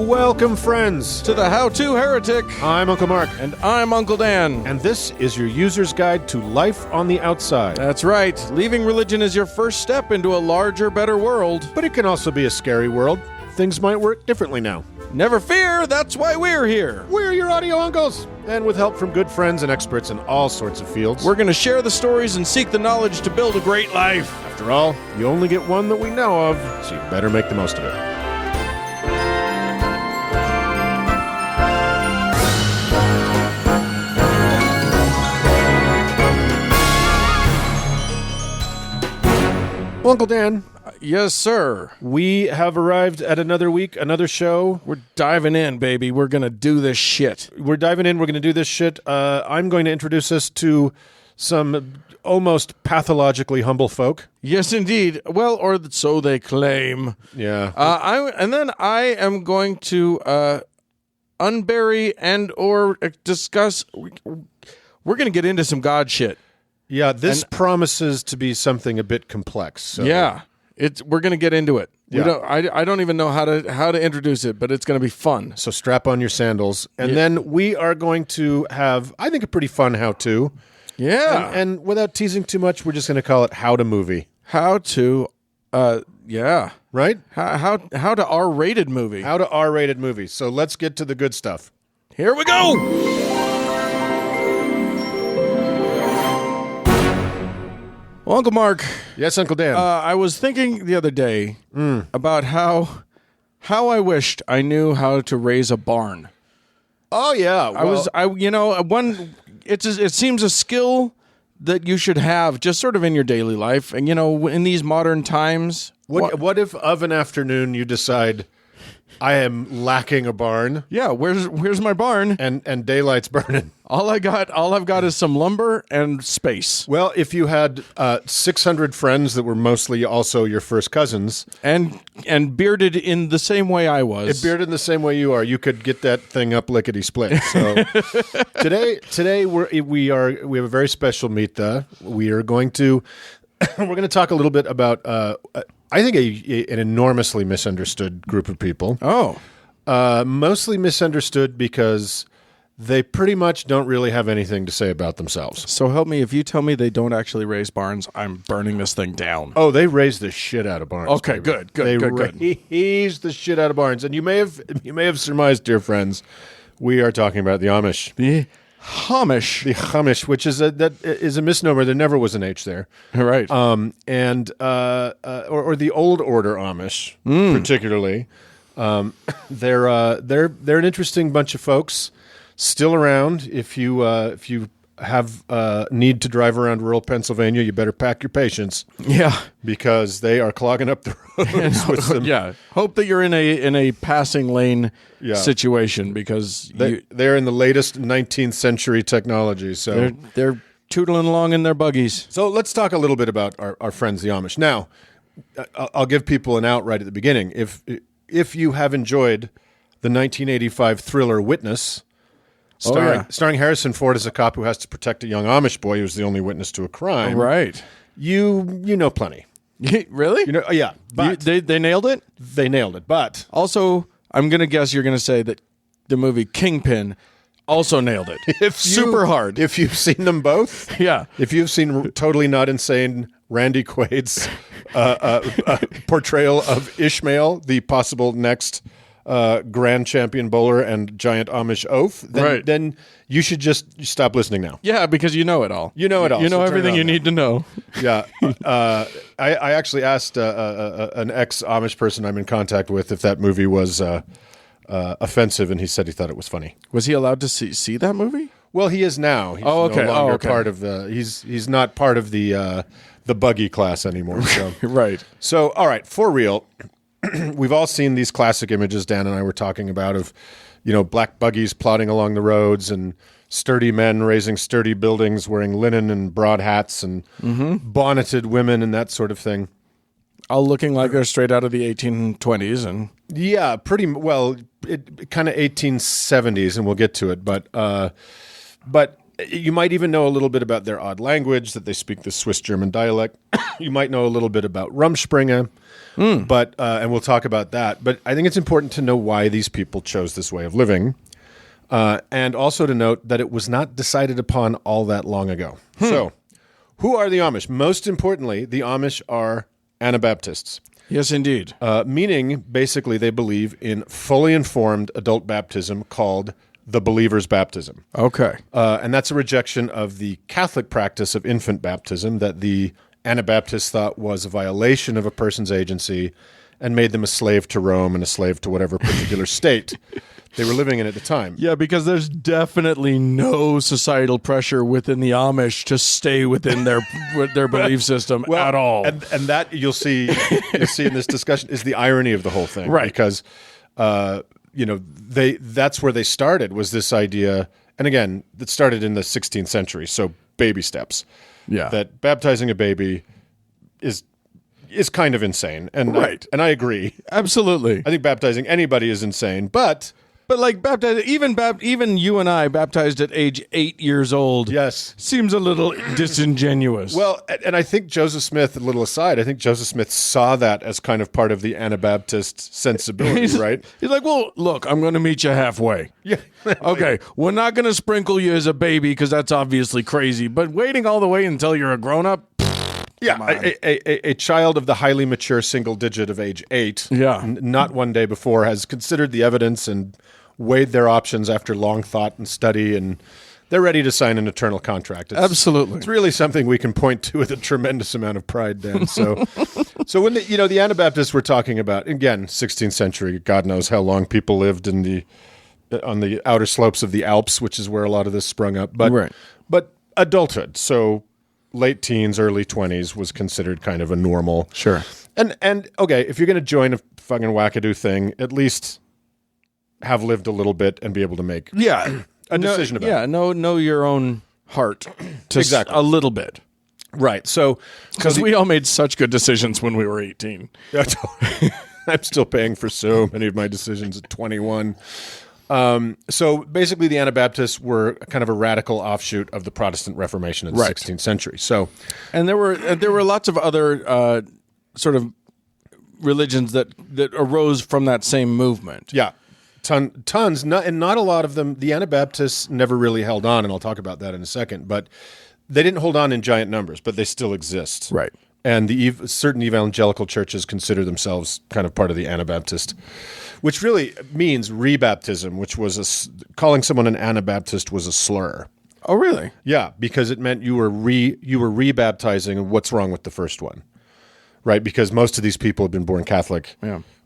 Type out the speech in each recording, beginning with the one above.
Welcome, friends, to the How-To Heretic. I'm Uncle Mark. And I'm Uncle Dan. And this is your user's guide to life on the outside. That's right. Leaving religion is your first step into a larger, better world. But it can also be a scary world. Things might work differently now. Never fear, that's why we're here. We're your audio uncles. And with help from good friends and experts in all sorts of fields, we're going to share the stories and seek the knowledge to build a great life. After all, you only get one that we know of, so you better make the most of it. Well, Uncle Dan. Yes, sir. We have arrived at another week, another show. We're diving in, baby. We're going to do this shit. We're diving in. We're going to do this shit. I'm going to introduce us to some almost pathologically humble folk. Yes, indeed. Well, or so they claim. Yeah. I am going to unbury and or discuss. We're going to get into some God shit. Yeah, this promises to be something a bit complex. So. Yeah. We're going to get into it. Yeah. I don't even know how to introduce it, but it's going to be fun. So strap on your sandals. And then we are going to have, I think, a pretty fun how-to. Yeah. And without teasing too much, we're just going to call it How to Movie. How to, yeah. Right? How to R-rated movie. How to R-rated movie. So let's get to the good stuff. Here we go! Well, Uncle Mark. Yes, Uncle Dan. I was thinking the other day about how I wished I knew how to raise a barn. Oh yeah, it seems a skill that you should have just sort of in your daily life, and in these modern times. What if of an afternoon you decide I am lacking a barn? Yeah, where's my barn? And daylight's burning. All I've got is some lumber and space. Well, if you had 600 friends that were mostly also your first cousins, and bearded in the same way I was, bearded in the same way you are, you could get that thing up lickety split. So today we have a very special meet. We are going to we're going to talk a little bit about I think an enormously misunderstood group of people. Oh, mostly misunderstood because they pretty much don't really have anything to say about themselves. So help me, if you tell me they don't actually raise barns, I'm burning this thing down. Oh, they raise the shit out of barns. Okay, baby. Good. They raise the shit out of barns, and you may have surmised, dear friends, we are talking about the Amish. The Amish, which is a misnomer. There never was an H there, right? Or the old order Amish, particularly. They're an interesting bunch of folks. Still around. If you have need to drive around rural Pennsylvania, you better pack your patience. Yeah, because they are clogging up the roads with some. Yeah, hope that you're in a passing lane situation because they're in the latest 19th century technology. So they're tootling along in their buggies. So let's talk a little bit about our friends the Amish. Now, I'll give people an out right at the beginning. If you have enjoyed the 1985 thriller Witness. Starring Harrison Ford as a cop who has to protect a young Amish boy who's the only witness to a crime. Right. You know plenty. Really? Yeah. But they nailed it? They nailed it. But also, I'm going to guess you're going to say that the movie Kingpin also nailed it. Super hard. If you've seen them both. Yeah. If you've seen Totally Not Insane, Randy Quaid's portrayal of Ishmael, the possible next grand champion bowler and giant Amish oath, then you should just stop listening now. Yeah, because you know it all. You know it all. You know everything you need to know. Yeah. I actually asked an ex-Amish person I'm in contact with if that movie was offensive, and he said he thought it was funny. Was he allowed to see that movie? Well, he is now. He's no longer part of the. He's not part of the Buggy class anymore. So. Right. So, all right, for real. We've all seen these classic images Dan and I were talking about of, black buggies plodding along the roads and sturdy men raising sturdy buildings wearing linen and broad hats and bonneted women and that sort of thing. All looking like they're straight out of the 1820s. And yeah, pretty well, kind of 1870s, and we'll get to it. But You might even know a little bit about their odd language, that they speak the Swiss German dialect. You might know a little bit about Rumspringa, but and we'll talk about that. But I think it's important to know why these people chose this way of living, and also to note that it was not decided upon all that long ago. So, who are the Amish? Most importantly, the Amish are Anabaptists. Yes, indeed. Meaning, basically, they believe in fully informed adult baptism called the believer's baptism. Okay. And that's a rejection of the Catholic practice of infant baptism that the Anabaptists thought was a violation of a person's agency and made them a slave to Rome and a slave to whatever particular state they were living in at the time. Yeah, because there's definitely no societal pressure within the Amish to stay within their belief system at all. And that you'll see in this discussion is the irony of the whole thing. Right. Because that's where they started, was this idea, and again, it started in the 16th century, so baby steps. Yeah. That baptizing a baby is kind of insane. And Right. I agree. Absolutely. I think baptizing anybody is insane, but like even you and I baptized at age 8 years old. yes. Seems a little disingenuous. Well, and I think Joseph Smith, a little aside, I think Joseph Smith saw that as kind of part of the Anabaptist sensibility, right? He's like, well, look, I'm going to meet you halfway. Yeah. Okay, we're not going to sprinkle you as a baby because that's obviously crazy. But waiting all the way until you're a grown up. Yeah, a child of the highly mature single digit of age 8, not one day before, has considered the evidence and weighed their options after long thought and study, and they're ready to sign an eternal contract. Absolutely. It's really something we can point to with a tremendous amount of pride, Dan. So when the Anabaptists were talking about, again, 16th century, God knows how long people lived on the outer slopes of the Alps, which is where a lot of this sprung up. But adulthood, so late teens, early 20s was considered kind of a normal. Sure. And okay, if you're going to join a fucking wackadoo thing, at least have lived a little bit and be able to make a decision about it. Yeah, know your own heart. Exactly. A little bit. Right. So Because we all made such good decisions when we were 18. I'm still paying for so many of my decisions at 21. So basically, the Anabaptists were kind of a radical offshoot of the Protestant Reformation in the 16th century. So, and there were lots of other sort of religions that arose from that same movement. Yeah, tons, and not a lot of them. The Anabaptists never really held on, and I'll talk about that in a second. But they didn't hold on in giant numbers, but they still exist. Right. And certain evangelical churches consider themselves kind of part of the Anabaptist, which really means rebaptism, which was calling someone an Anabaptist was a slur. Oh, really? Yeah, because it meant you were rebaptizing, and what's wrong with the first one, right? Because most of these people have been born Catholic,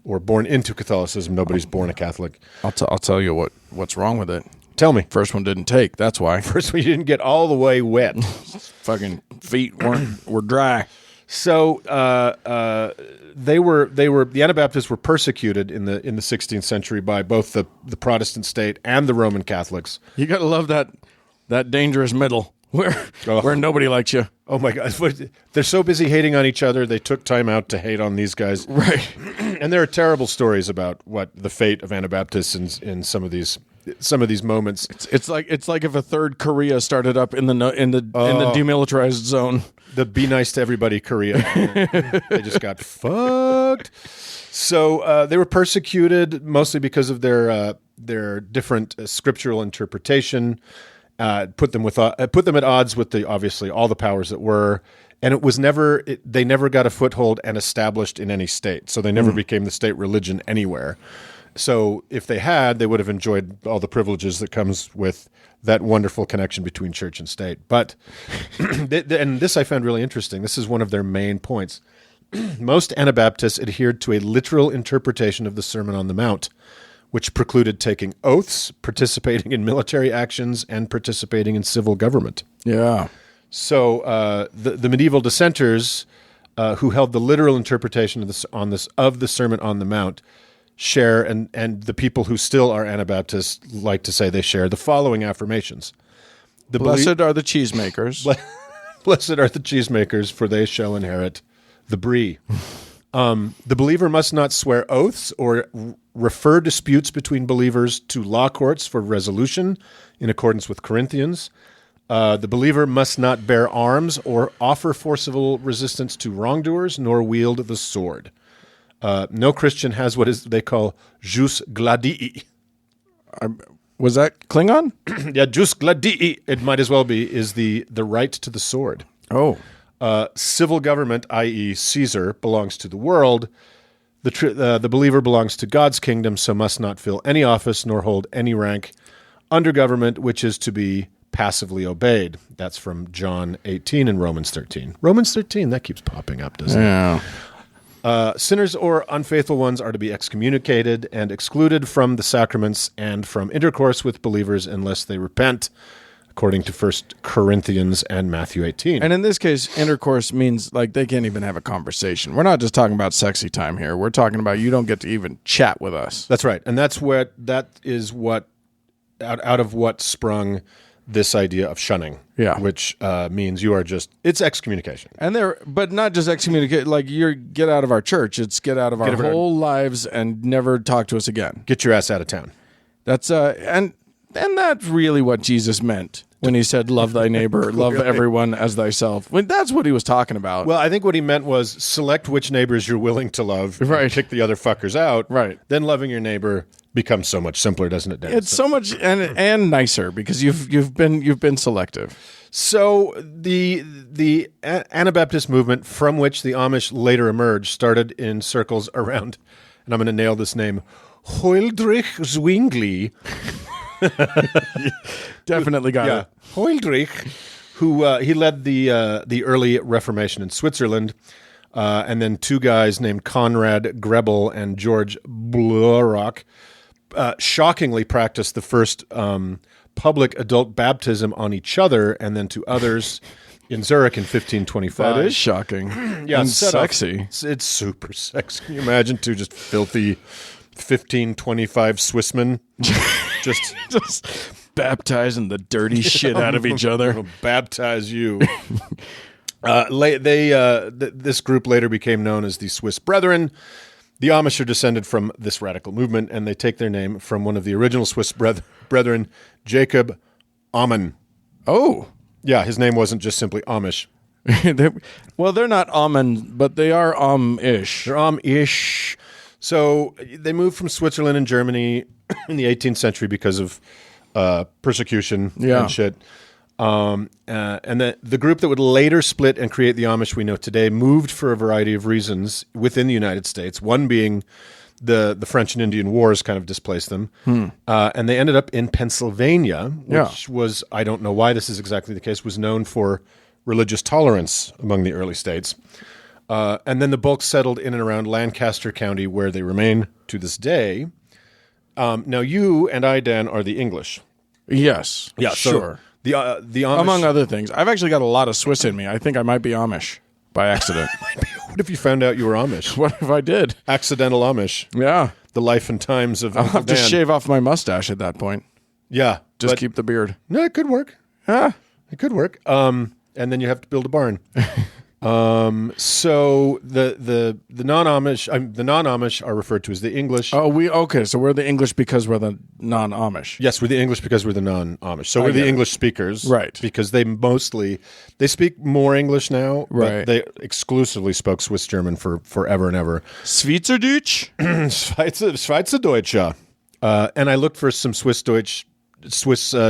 or born into Catholicism. Nobody's born a Catholic. I'll tell you what's wrong with it. Tell me. First one didn't take. That's why. First one, you didn't get all the way wet. Fucking feet were dry. So the Anabaptists were persecuted in the 16th century by both the Protestant state and the Roman Catholics. You got to love that dangerous middle where nobody likes you. Oh my God, they're so busy hating on each other. They took time out to hate on these guys. Right. And there are terrible stories about what the fate of Anabaptists in some of these moments. It's like if a third Korea started up in the demilitarized zone. The be nice to everybody Korea. They just got fucked. So they were persecuted mostly because of their different scriptural interpretation. Put them at odds with obviously all the powers that were, and they never got a foothold and established in any state. So they never became the state religion anywhere. So if they had, they would have enjoyed all the privileges that comes with that wonderful connection between church and state. But, and this I found really interesting. This is one of their main points. Most Anabaptists adhered to a literal interpretation of the Sermon on the Mount, which precluded taking oaths, participating in military actions, and participating in civil government. Yeah. So the medieval dissenters who held the literal interpretation of the Sermon on the Mount share, and the people who still are Anabaptists like to say they share the following affirmations. Blessed are the cheesemakers. Blessed are the cheesemakers, for they shall inherit the brie. The believer must not swear oaths or refer disputes between believers to law courts for resolution in accordance with Corinthians. The believer must not bear arms or offer forcible resistance to wrongdoers, nor wield the sword. No Christian has what they call jus gladii. Was that Klingon? Yeah, jus gladii, it might as well be, is the right to the sword. Oh. Civil government, i.e. Caesar, belongs to the world. The believer belongs to God's kingdom, so must not fill any office nor hold any rank under government, which is to be passively obeyed. That's from John 18 and Romans 13. Romans 13, that keeps popping up, doesn't it? Yeah. Sinners or unfaithful ones are to be excommunicated and excluded from the sacraments and from intercourse with believers unless they repent, according to 1 Corinthians and Matthew 18. And in this case, intercourse means like they can't even have a conversation. We're not just talking about sexy time here. We're talking about you don't get to even chat with us. That's right. And that is what out of what sprung this idea of shunning, which means you are it's excommunication. But not just excommunicate, like you're get out of our church. It's get out of our whole lives and never talk to us again. Get your ass out of town. That's and that's really what Jesus meant when he said, "Love thy neighbor, love everyone as thyself." That's what he was talking about. Well, I think what he meant was select which neighbors you're willing to love, right? Kick the other fuckers out, right? Then loving your neighbor becomes so much simpler, doesn't it, Dan? It's so much and nicer because you've been selective. So the Anabaptist movement, from which the Amish later emerged, started in circles around, and I'm going to nail this name, Huldrych Zwingli. Definitely got it. Huldrych, who he led the early Reformation in Switzerland, and then two guys named Conrad Grebel and George Blaurock shockingly practiced the first public adult baptism on each other and then to others in Zurich in 1525. That is shocking. Yeah, and sexy. It's super sexy. Can you imagine two just filthy 1525 Swissmen just baptizing the dirty shit out of each other? I'll baptize you. This group later became known as the Swiss Brethren. The Amish are descended from this radical movement, and they take their name from one of the original Swiss brethren, Jacob Amann. Oh. Yeah, his name wasn't just simply Amish. They're not Amann, but they are Amish. They're Amish. So they moved from Switzerland and Germany in the 18th century because of persecution and shit. And the group that would later split and create the Amish we know today moved for a variety of reasons within the United States, one being the French and Indian Wars kind of displaced them. And they ended up in Pennsylvania, which was, I don't know why this is exactly the case, was known for religious tolerance among the early states. And then the bulk settled in and around Lancaster County, where they remain to this day. Now, you and I, Dan, are the English. Yes. Yeah, sure. The Amish, among other things. I've actually got a lot of Swiss in me. I think I might be Amish by accident. What if you found out you were Amish? What if I did? Accidental Amish. Yeah. The life and times of I'll have to shave off my mustache at that point. Yeah. Just keep the beard. No, it could work. Yeah. It could work. And then you have to build a barn. So the non-Amish are referred to as the English. Oh, so we're the English because we're the non-Amish. Yes, we're the English because we're the non-Amish. So we're the English speakers, right? Because they speak more English now, right? But they exclusively spoke Swiss German for forever and ever. Schweizerdeutsch, Schweizerdeutsch. And I looked for some Swiss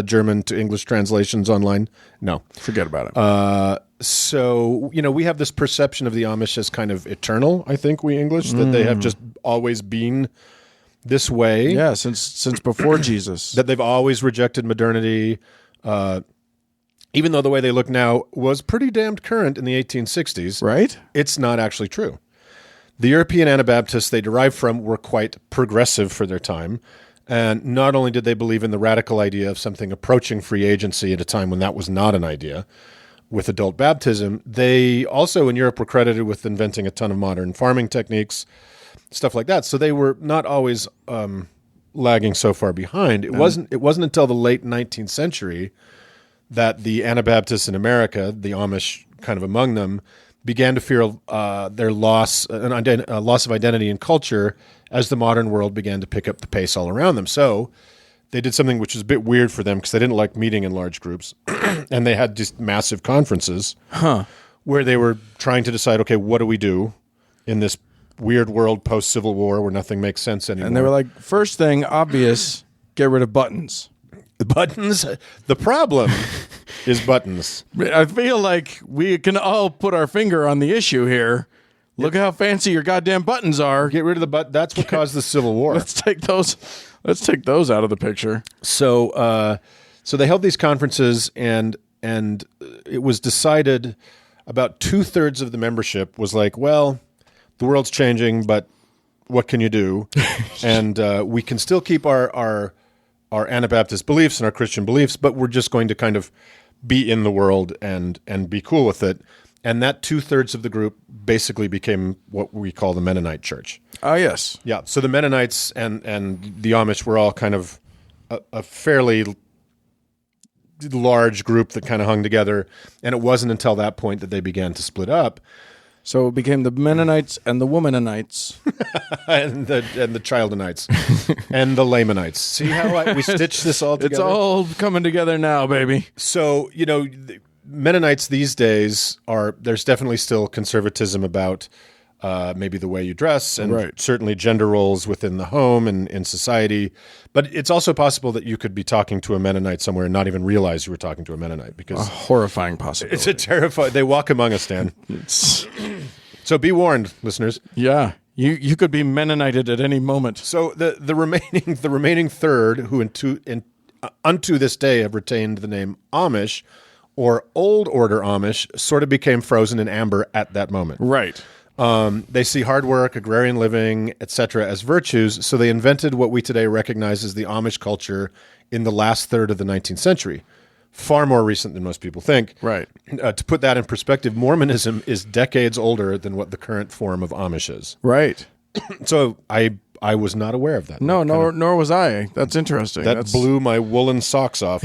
German to English translations online. No, forget about it. So, we have this perception of the Amish as kind of eternal, I think, we English, that they have just always been this way. Yeah, since before Jesus. That they've always rejected modernity, even though the way they look now was pretty damned current in the 1860s. Right? It's not actually true. The European Anabaptists they derived from were quite progressive for their time. And not only did they believe in the radical idea of something approaching free agency at a time when that was not an idea, with adult baptism, they also in Europe were credited with inventing a ton of modern farming techniques, stuff like that. So they were not always lagging so far behind. It wasn't until the late 19th century that the Anabaptists in America, the Amish kind of among them, began to feel their loss of identity and culture as the modern world began to pick up the pace all around them. So they did something which was a bit weird for them because they didn't like meeting in large groups. and they had just massive conferences where they were trying to decide, okay, what do we do in this weird world post-Civil War where nothing makes sense anymore? And they were like, first thing, obvious, get rid of buttons. The buttons? The problem is buttons. I feel like we can all put our finger on the issue here. Look at how fancy your goddamn buttons are. Get rid of the button. That's what caused the Civil War. Let's take those out of the picture. So they held these conferences, and it was decided about 2/3 of the membership was like, well, the world's changing, but what can you do? And we can still keep our Anabaptist beliefs and our Christian beliefs, but we're just going to kind of be in the world and be cool with it. And that 2/3 of the group basically became what we call the Mennonite Church. Oh, yes. Yeah. So the Mennonites and the Amish were all kind of a fairly large group that kind of hung together. And it wasn't until that point that they began to split up. So it became the Mennonites and the Womananites. and the Childanites and the Lamanites. See how we stitched this all together? It's all coming together now, baby. So, Mennonites these days there's definitely still conservatism about maybe the way you dress and certainly gender roles within the home and in society. But it's also possible that you could be talking to a Mennonite somewhere and not even realize you were talking to a Mennonite, because a horrifying possibility. It's a terrifying. They walk among us, Dan. So be warned, listeners. Yeah, you could be Mennonited at any moment. So the remaining third, who unto this day have retained the name Amish or Old Order Amish, sort of became frozen in amber at that moment. Right. They see hard work, agrarian living, etc. as virtues, so they invented what we today recognize as the Amish culture in the last third of the 19th century. Far more recent than most people think. Right. To put that in perspective, Mormonism is decades older than what the current form of Amish is. Right. So I was not aware of that. No, nor was I. That's interesting. That blew my woolen socks off.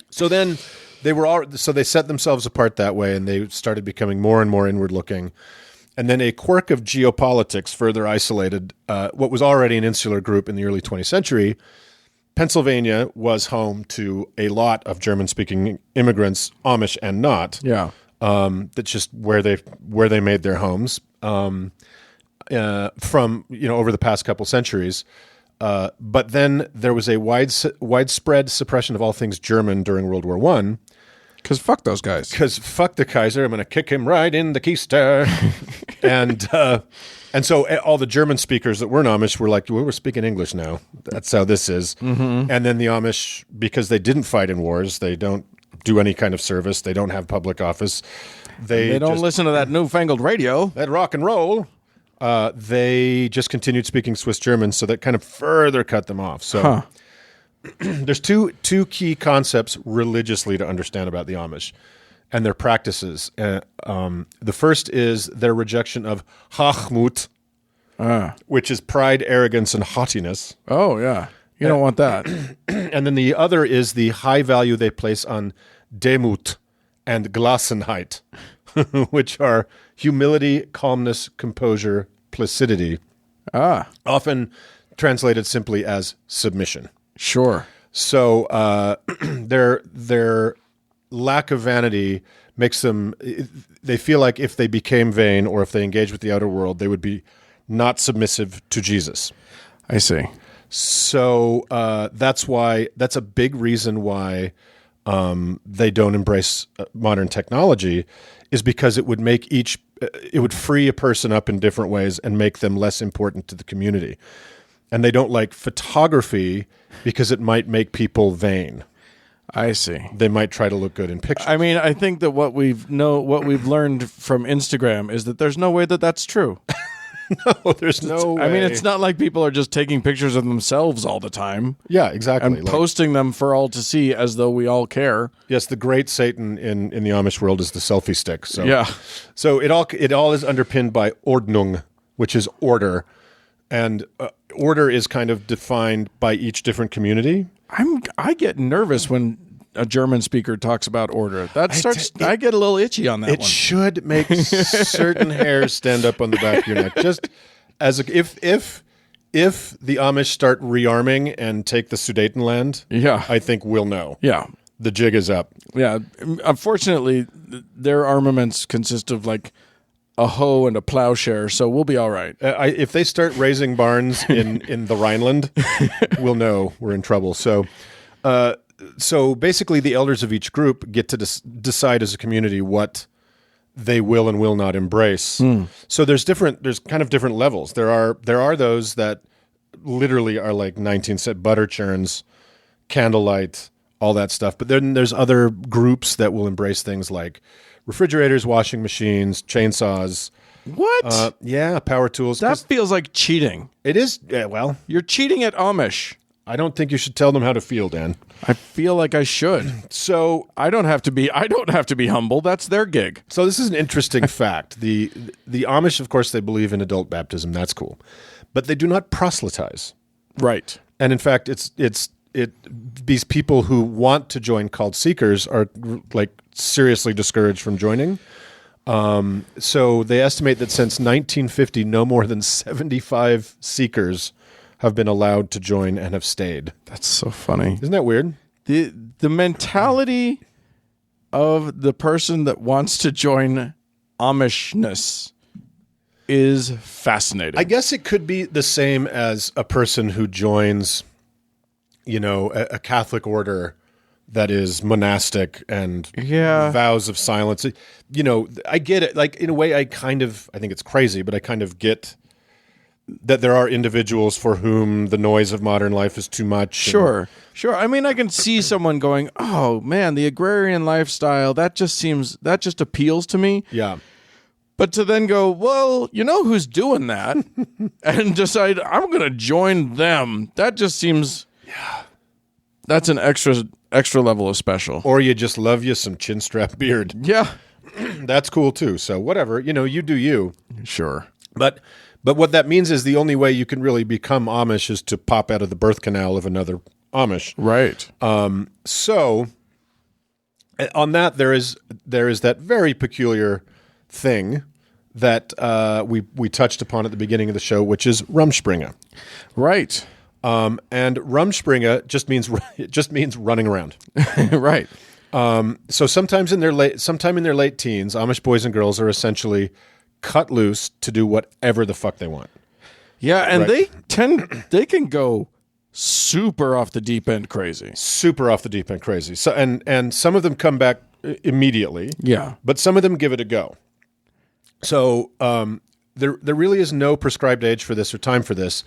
So then they set themselves apart that way, and they started becoming more and more inward looking. And then a quirk of geopolitics further isolated what was already an insular group in the early 20th century. Pennsylvania was home to a lot of German-speaking immigrants, Amish and not. Yeah. That's just where they made their homes from over the past couple centuries. But then there was a widespread suppression of all things German during World War I. Because fuck those guys. Because fuck the Kaiser, I'm going to kick him right in the keister. And so all the German speakers that weren't Amish were like, well, we're speaking English now. That's how this is. Mm-hmm. And then the Amish, because they didn't fight in wars, they don't do any kind of service, they don't have public office. They don't listen to that newfangled radio. That rock and roll. They just continued speaking Swiss German, so that kind of further cut them off. So there's two key concepts religiously to understand about the Amish and their practices. The first is their rejection of Hochmut, which is pride, arrogance, and haughtiness. Oh, yeah. You don't want that. And then the other is the high value they place on Demut and Gelassenheit, which are humility, calmness, composure, placidity. Often translated simply as submission. Sure. So their lack of vanity makes them, they feel like if they became vain or if they engaged with the outer world, they would be not submissive to Jesus. I see. So that's a big reason why they don't embrace modern technology, is because it would free a person up in different ways and make them less important to the community. And they don't like photography because it might make people vain. I see. They might try to look good in pictures. I mean, I think that what we've learned from Instagram is that there's no way that that's true. No, there's no way. I mean, it's not like people are just taking pictures of themselves all the time. Yeah, exactly. And posting them for all to see as though we all care. Yes, the great Satan in the Amish world is the selfie stick. So, yeah. So it all is underpinned by Ordnung, which is order. And order is kind of defined by each different community. I get nervous when a German speaker talks about order. I get a little itchy on that one. It should make certain hairs stand up on the back of your neck. Just as if the Amish start rearming and take the Sudetenland, yeah, I think we'll know. Yeah. the jig is up. Yeah. Unfortunately, their armaments consist of like a hoe and a plowshare, so we'll be all right. If they start raising barns in the Rhineland, we'll know we're in trouble. So basically, the elders of each group get to decide as a community what they will and will not embrace. So there's kind of different levels. There are those that literally are like 19th butter churns, candlelight, all that stuff. But then there's other groups that will embrace things like refrigerators, washing machines, chainsaws. What? Yeah, power tools. That feels like cheating. It is. Yeah, well, You're cheating at Amish. I don't think you should tell them how to feel, Dan. I feel like I should. So I don't have to be humble. That's their gig. So this is an interesting fact. The Amish, of course, they believe in adult baptism. That's cool. But they do not proselytize. Right. And in fact, these people who want to join called seekers are like seriously discouraged from joining. So they estimate that since 1950, no more than 75 seekers have been allowed to join and have stayed. That's so funny. Isn't that weird? The mentality of the person that wants to join Amishness is fascinating. I guess it could be the same as a person who joins, a Catholic order that is monastic and vows of silence. I get it. Like, in a way, I think it's crazy, but I kind of get that there are individuals for whom the noise of modern life is too much. Sure. I mean, I can see someone going, "Oh man, the agrarian lifestyle, that just appeals to me." Yeah. But to then go, well, you know who's doing that, and decide I'm going to join them. That just seems, that's an extra level of special. Or you just love you some chin strap beard. Yeah, that's cool too. So whatever, you do you. Sure. But what that means is the only way you can really become Amish is to pop out of the birth canal of another Amish. Right. So on that, there is that very peculiar thing that we touched upon at the beginning of the show, which is Rumspringa. Right. And Rumspringa just means running around. Right. So sometime in their late teens, Amish boys and girls are essentially cut loose to do whatever the fuck they want. Yeah, and they can go super off the deep end crazy. Super off the deep end crazy. So and some of them come back immediately. Yeah. But some of them give it a go. So there really is no prescribed age for this or time for this,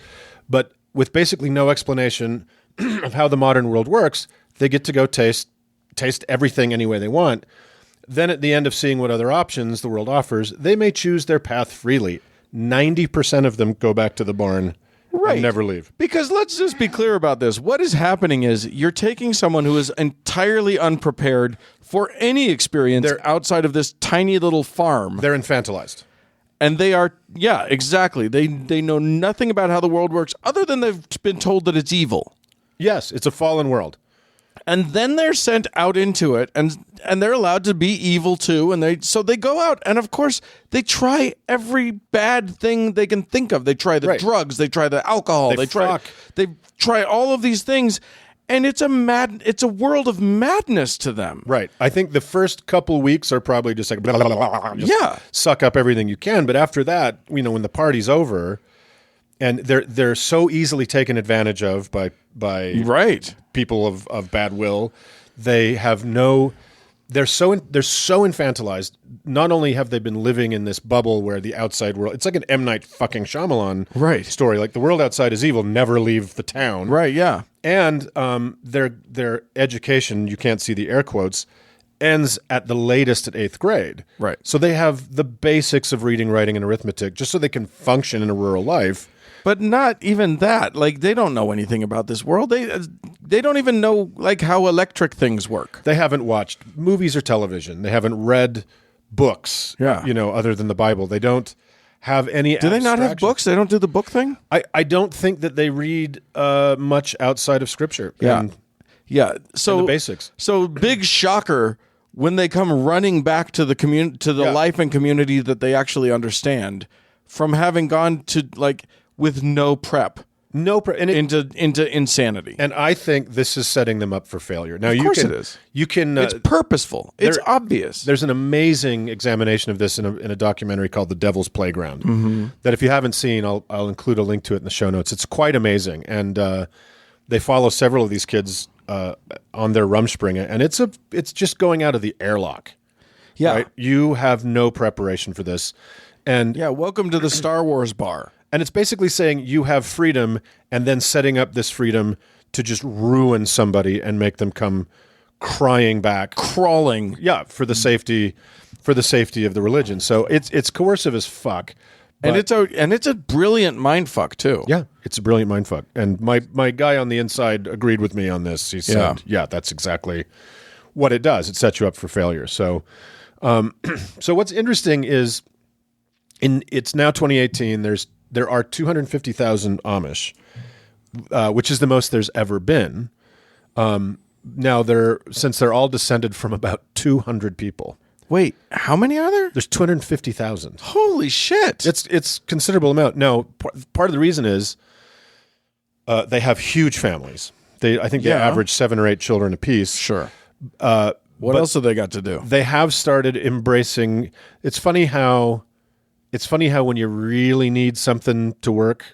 but with basically no explanation of how the modern world works, they get to go taste everything any way they want. Then at the end of seeing what other options the world offers, they may choose their path freely. 90% of them go back to the barn and never leave. Because let's just be clear about this. What is happening is you're taking someone who is entirely unprepared for any experience outside of this tiny little farm. They're infantilized. And they are, yeah, exactly. They know nothing about how the world works other than they've been told that it's evil. Yes, it's a fallen world. And then they're sent out into it, and they're allowed to be evil too. And they go out, and of course they try every bad thing they can think of. They try the drugs, they try the alcohol, they try all of these things, and it's a world of madness to them. Right. I think the first couple weeks are probably just like blah, blah, blah, just suck up everything you can. But after that, when the party's over, and they're so easily taken advantage of by people of bad will. They have they're so infantilized. Not only have they been living in this bubble where the outside world, it's like an M. Night fucking Shyamalan story. Like the world outside is evil, never leave the town. Right, yeah. And their education, you can't see the air quotes, ends at the latest at 8th grade. Right. So they have the basics of reading, writing, and arithmetic just so they can function in a rural life. But not even that. Like, they don't know anything about this world. They don't even know, like, how electric things work. They haven't watched movies or television. They haven't read books, other than the Bible. They don't have any Do they not have books? They don't do the book thing? I don't think that they read much outside of Scripture. Yeah. So and the basics. So big shocker when they come running back to the life and community that they actually understand from having gone to, like, with no prep. into insanity. And I think this is setting them up for failure. Now, of course it is. You can. It's purposeful. It's obvious. There's an amazing examination of this in a documentary called "The Devil's Playground." That if you haven't seen, I'll include a link to it in the show notes. It's quite amazing, and they follow several of these kids on their Rumspringa, and it's just going out of the airlock. Yeah, right? You have no preparation for this, and welcome to the Star Wars bar. And it's basically saying you have freedom and then setting up this freedom to just ruin somebody and make them come crying back. Crawling. Yeah, for the safety of the religion. So it's coercive as fuck. And it's a brilliant mind fuck too. Yeah, it's a brilliant mind fuck. And my guy on the inside agreed with me on this. He said, yeah that's exactly what it does. It sets you up for failure. So so what's interesting is it's now 2018, there are 250,000 Amish, which is the most there's ever been. Now, since they're all descended from about 200 people. Wait, how many are there? There's 250,000. Holy shit! It's considerable amount. Now, part of the reason is they have huge families. I think they average 7 or 8 children apiece. Sure. What else have they got to do? They have started embracing. It's funny how when you really need something to work,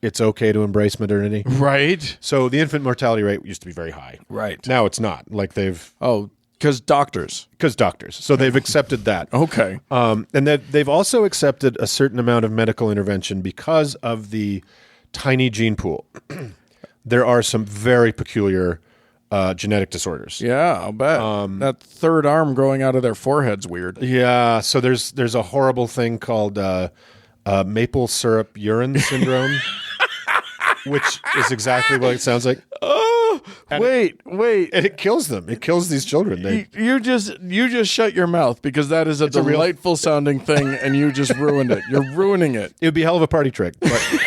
it's okay to embrace modernity. Right. So the infant mortality rate used to be very high. Right. Now it's not. Like because doctors. So they've accepted that. Okay. And they've also accepted a certain amount of medical intervention because of the tiny gene pool. There are some very peculiar genetic disorders. Yeah, I'll bet. That third arm growing out of their forehead's weird. Yeah, so there's a horrible thing called maple syrup urine syndrome, which is exactly what it sounds like. Oh, wait. And it kills them. It kills these children. You just shut your mouth because that is a delightful sounding thing, and you just ruined it. You're ruining it. It would be a hell of a party trick, but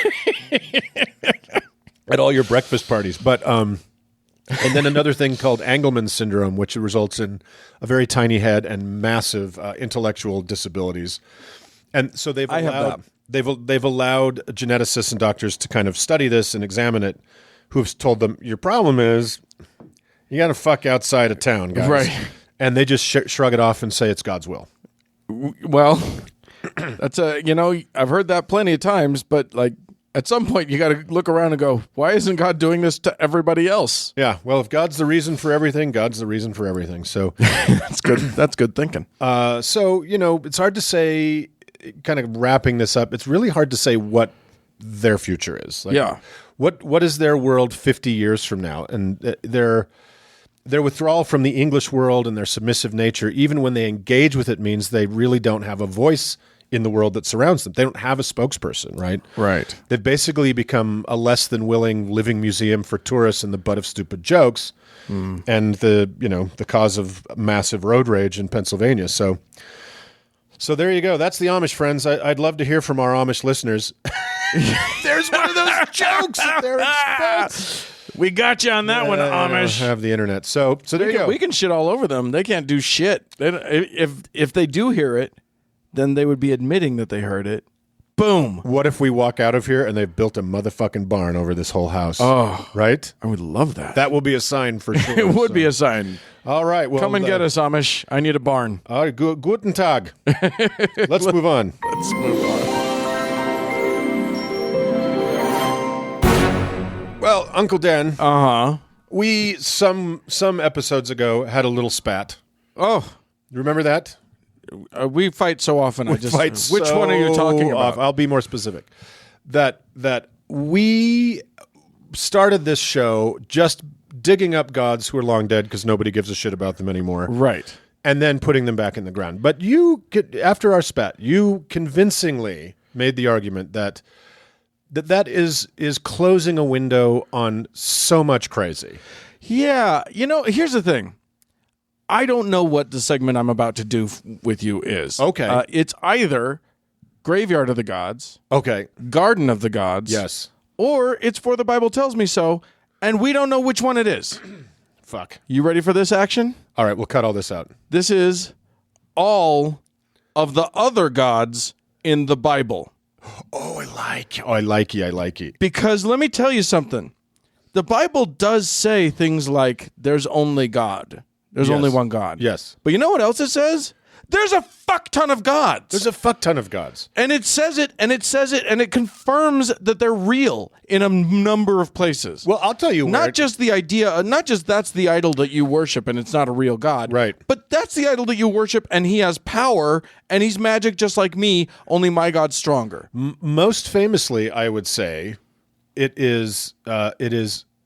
at all your breakfast parties. But and then another thing called Angelman syndrome, which results in a very tiny head and massive intellectual disabilities. And so they've allowed geneticists and doctors to kind of study this and examine it, who've told them your problem is you got to fuck outside of town, guys. Right. And they just shrug it off and say it's God's will. Well, that's I've heard that plenty of times, but like at some point you got to look around and go, why isn't God doing this to everybody else? Yeah. Well, if God's the reason for everything, God's the reason for everything. So that's good. That's good thinking. So, it's hard to say, kind of wrapping this up, it's really hard to say what their future is. Like, what is their world 50 years from now? And their withdrawal from the English world and their submissive nature, even when they engage with it, means they really don't have a voice in the world that surrounds them. They don't have a spokesperson, right? Right. They've basically become a less than willing living museum for tourists and the butt of stupid jokes and the cause of massive road rage in Pennsylvania. So there you go. That's the Amish, friends. I'd love to hear from our Amish listeners. There's one of those jokes at their expense. We got you on that one, Amish. I have the internet. So there you go. We can shit all over them. They can't do shit. If they do hear it, then they would be admitting that they heard it. Boom. What if we walk out of here and they've built a motherfucking barn over this whole house? Oh. Right? I would love that. That will be a sign for sure. It would be a sign. All right. Well, come and get us, Amish. I need a barn. All right. Guten Tag. Let's move on. Let's move on. Well, Uncle Dan. Uh-huh. We, some episodes ago, had a little spat. Oh. Remember that? We fight so often. Which one are you talking about? I'll be more specific. That we started this show just digging up gods who are long dead because nobody gives a shit about them anymore. Right. And then putting them back in the ground. But after our spat, you convincingly made the argument that is closing a window on so much crazy. Yeah. Here's the thing. I don't know what the segment I'm about to do with you is. Okay. It's either Graveyard of the Gods. Okay. Garden of the Gods. Yes. Or it's For the Bible Tells Me So, and we don't know which one it is. Fuck. You ready for this action? All right, we'll cut all this out. This is all of the other gods in the Bible. Oh, I like it. Because let me tell you something. The Bible does say things like, there's only God. There's only one God. Yes. But you know what else it says? There's a fuck ton of gods. There's a fuck ton of gods. And it says it, and it says it, and it confirms that they're real in a number of places. Well, I'll tell you where. Not just the idea, not just that's the idol that you worship and it's not a real God. Right. But that's the idol that you worship and he has power and he's magic just like me, only my God's stronger. Most famously, I would say, it is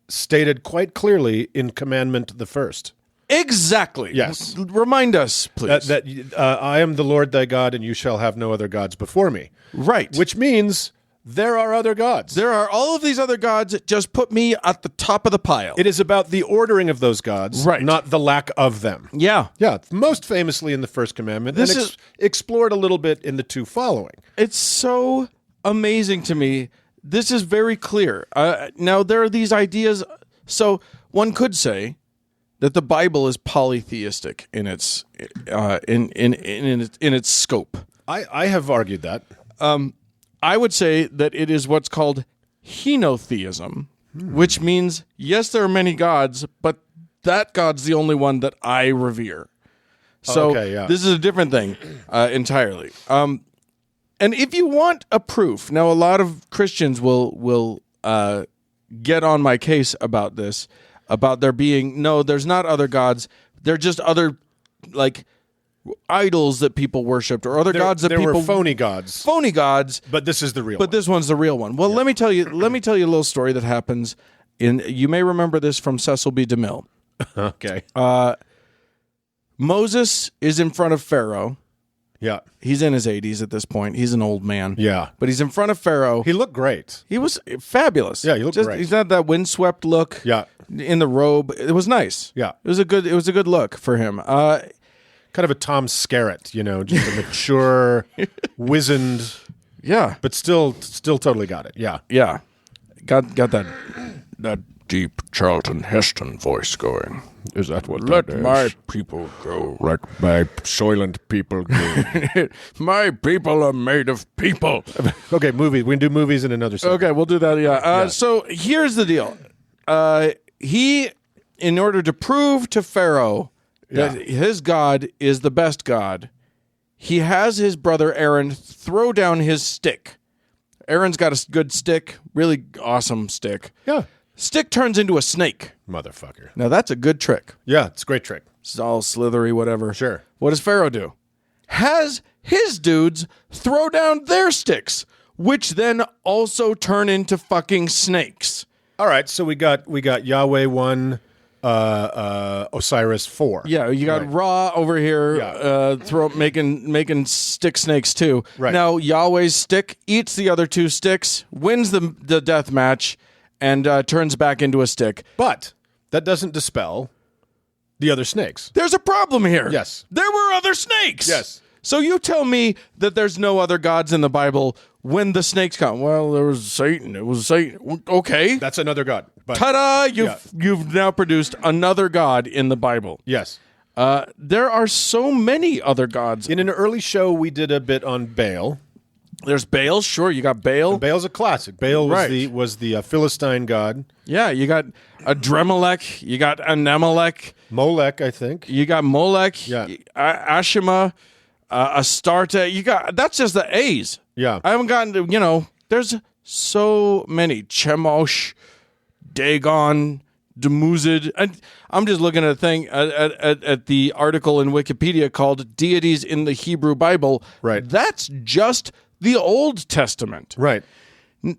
stated quite clearly in Commandment the First. Exactly. Yes. Remind us, please. That I am the Lord thy God, and you shall have no other gods before me. Right. Which means there are other gods. There are all of these other gods. Just put me at the top of the pile. It is about the ordering of those gods, right, not the lack of them. Yeah. Yeah. Most famously in the First Commandment, this is explored a little bit in the two following. It's so amazing to me. This is very clear. Now, there are these ideas. So one could say that the Bible is polytheistic in its in its scope. I have argued that. I would say that it is what's called henotheism, which means yes, there are many gods, but that God's the only one that I revere. So this is a different thing entirely. And if you want a proof, now a lot of Christians will get on my case about this. About there being, no, there's not other gods. They're just other, like, idols that people worshipped or other gods that people... There were phony gods. Phony gods. But this is the real one. But this one's the real one. Well, let me tell you a little story that happens in... You may remember this from Cecil B. DeMille. Okay. Moses is in front of Pharaoh. Yeah. He's in his 80s at this point. He's an old man. Yeah. But he's in front of Pharaoh. He looked great. He was fabulous. Yeah, he looked great. He's had that windswept look. Yeah. In the robe. It was nice. Yeah. It was a good look for him. Kind of a Tom Skerritt, just a mature, wizened. Yeah. But still totally got it. Yeah. Yeah. Got that deep Charlton Heston voice going. Is that what Let that is? my people go. Let my soylent people go. My people are made of people. Okay, movies. We can do movies in another segment. Okay, we'll do that, yeah. So here's the deal. He, in order to prove to Pharaoh that his God is the best God, he has his brother Aaron throw down his stick. Aaron's got a good stick, really awesome stick. Yeah. Stick turns into a snake. Motherfucker. Now that's a good trick. Yeah, it's a great trick. It's all slithery, whatever. Sure. What does Pharaoh do? Has his dudes throw down their sticks, which then also turn into fucking snakes. All right, so we got Yahweh 1, Osiris 4. Yeah, you got Ra over here making stick snakes too. Right. Now Yahweh's stick eats the other two sticks, wins the death match, and turns back into a stick. But that doesn't dispel the other snakes. There's a problem here. Yes. There were other snakes. Yes. So you tell me that there's no other gods in the Bible when the snakes come. Well, there was Satan. It was Satan. Okay. That's another god. But ta-da! You've now produced another god in the Bible. yes. There are so many other gods. In an early show, we did a bit on Baal. There's Baal. Sure, you got Baal. Baal's a classic. Baal was Right. the Philistine god. Yeah, you got Adremelech. You got Anemelech. Molech, I think. You got Molech. Yeah. Ashima. Astarte. You got, that's just the A's. Yeah. I haven't gotten to, there's so many. Chemosh, Dagon, Demuzid. And I'm just looking at a thing at the article in Wikipedia called Deities in the Hebrew Bible. Right. That's just the Old Testament. Right.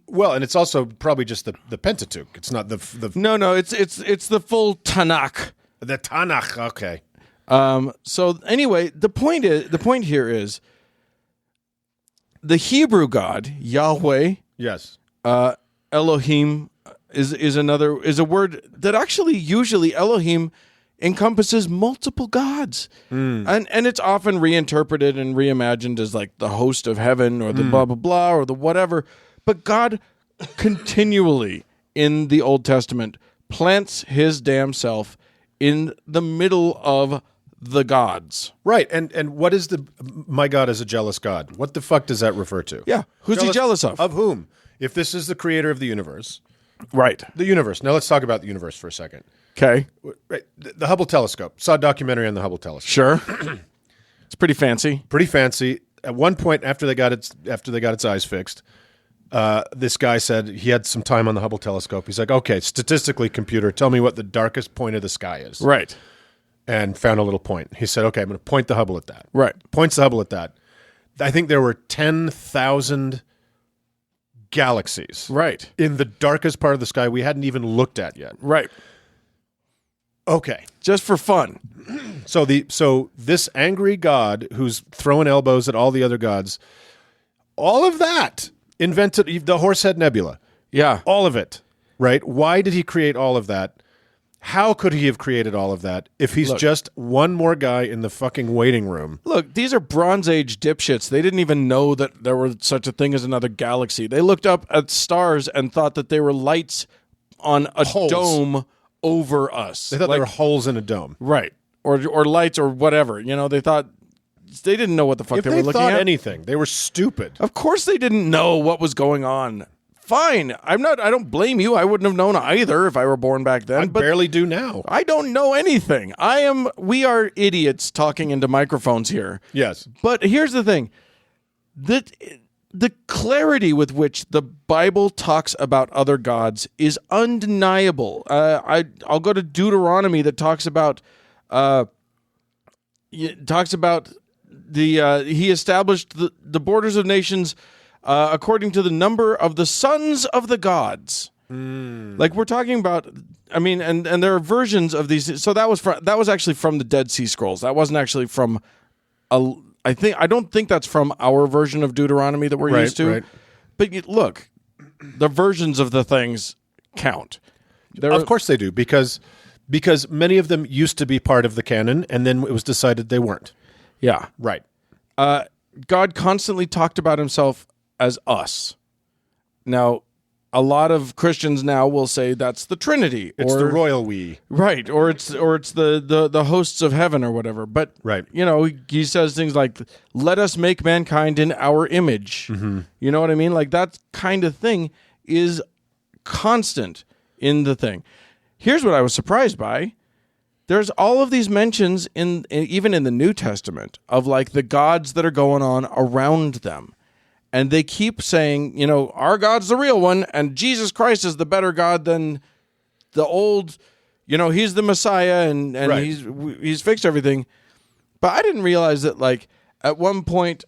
Well, and it's also probably just the Pentateuch. It's not the No, it's the full Tanakh. the Tanakh. Okay. So anyway, the point here is the Hebrew God, Yahweh, Yes. Elohim is a word that actually usually Elohim encompasses multiple gods. And it's often reinterpreted and reimagined as like the host of heaven or the blah blah blah or the whatever. But God continually in the Old Testament plants his damn self in the middle of the gods. Right. And what is my God is a jealous God? What the fuck does that refer to? Yeah. Who's he jealous of? Of whom? If this is the creator of the universe. Right. The universe. Now let's talk about the universe for a second. Okay. Right. The Hubble telescope. Saw a documentary on the Hubble telescope. Sure. It's pretty fancy. Pretty fancy. At one point after they got its eyes fixed, this guy said he had some time on the Hubble telescope. He's like, okay, statistically, computer, tell me what the darkest point of the sky is. Right. And found a little point. He said, okay, I'm going to point the Hubble at that. Right. Points the Hubble at that. I think there were 10,000 galaxies. Right. In the darkest part of the sky we hadn't even looked at yet. Right. Okay. Just for fun. So this angry god who's throwing elbows at all the other gods, all of that invented the Horsehead Nebula. Yeah. All of it. Right? Why did he create all of that? How could he have created all of that if he's just one more guy in the fucking waiting room? Look, these are Bronze Age dipshits. They didn't even know that there was such a thing as another galaxy. They looked up at stars and thought that they were lights on a dome over us. They thought they were holes in a dome. Right. Or lights or whatever. You know, they didn't know what the fuck they were looking at. If they thought anything, they were stupid. Of course they didn't know what was going on. Fine. I don't blame you. I wouldn't have known either if I were born back then. I barely do now. I don't know anything. We are idiots talking into microphones here. Yes. But here's the thing. The clarity with which the Bible talks about other gods is undeniable. I'll go to Deuteronomy that talks about he established the borders of nations according to the number of the sons of the gods. Like we're talking about, I mean, and there are versions of these. So that was actually from the Dead Sea Scrolls. That wasn't actually from I don't think that's from our version of Deuteronomy that we're used to. Right. But look, the versions of the things count. Of course they do, because many of them used to be part of the canon, and then it was decided they weren't. Yeah. Right. God constantly talked about himself as us. Now, a lot of Christians now will say that's the Trinity. It's the royal we. Right. Or it's the hosts of heaven or whatever. But, right. You know, he says things like, let us make mankind in our image. Mm-hmm. You know what I mean? Like that kind of thing is constant in the thing. Here's what I was surprised by. There's all of these mentions even in the New Testament of like the gods that are going on around them. And they keep saying, you know, our God's the real one, and Jesus Christ is the better God than the old, you know, he's the Messiah, and right. he's fixed everything. But I didn't realize that, like, at one point,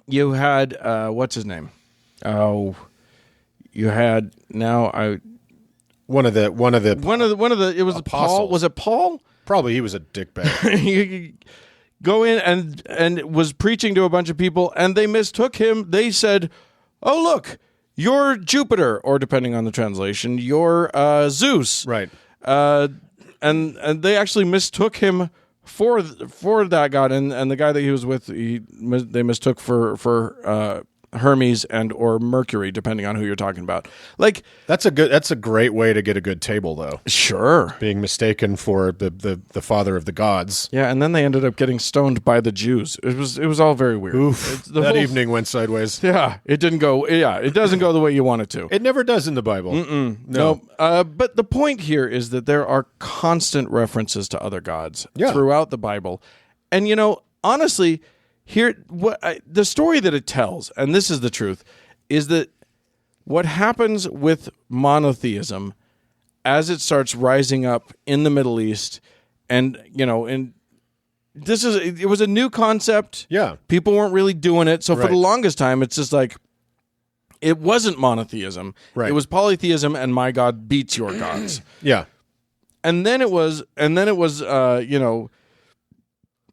you had, what's his name? Oh, you had, One of the it was apostles. Paul. Was it Paul? Probably he was a dickbag. Go in and was preaching to a bunch of people, and they mistook him. They said, "Oh, look, you're Jupiter," or depending on the translation, you're Zeus. Right. And they actually mistook him for that god, and the guy that he was with, they mistook for Hermes and or Mercury, depending on who you're talking about. Like that's a great way to get a good table, though. Sure, being mistaken for the father of the gods. Yeah, and then they ended up getting stoned by the Jews. It was all very weird. Oof, that evening went sideways. Yeah, it didn't go. Yeah, it doesn't go the way you want it to. It never does in the Bible. No. But the point here is that there are constant references to other gods throughout the Bible, and you know, honestly. Here, the story that it tells, and this is the truth, is that what happens with monotheism as it starts rising up in the Middle East, and you know, it was a new concept. Yeah, people weren't really doing it, so for the longest time, it's just like it wasn't monotheism. Right. It was polytheism, and my God beats your gods. Yeah, and then it was, you know.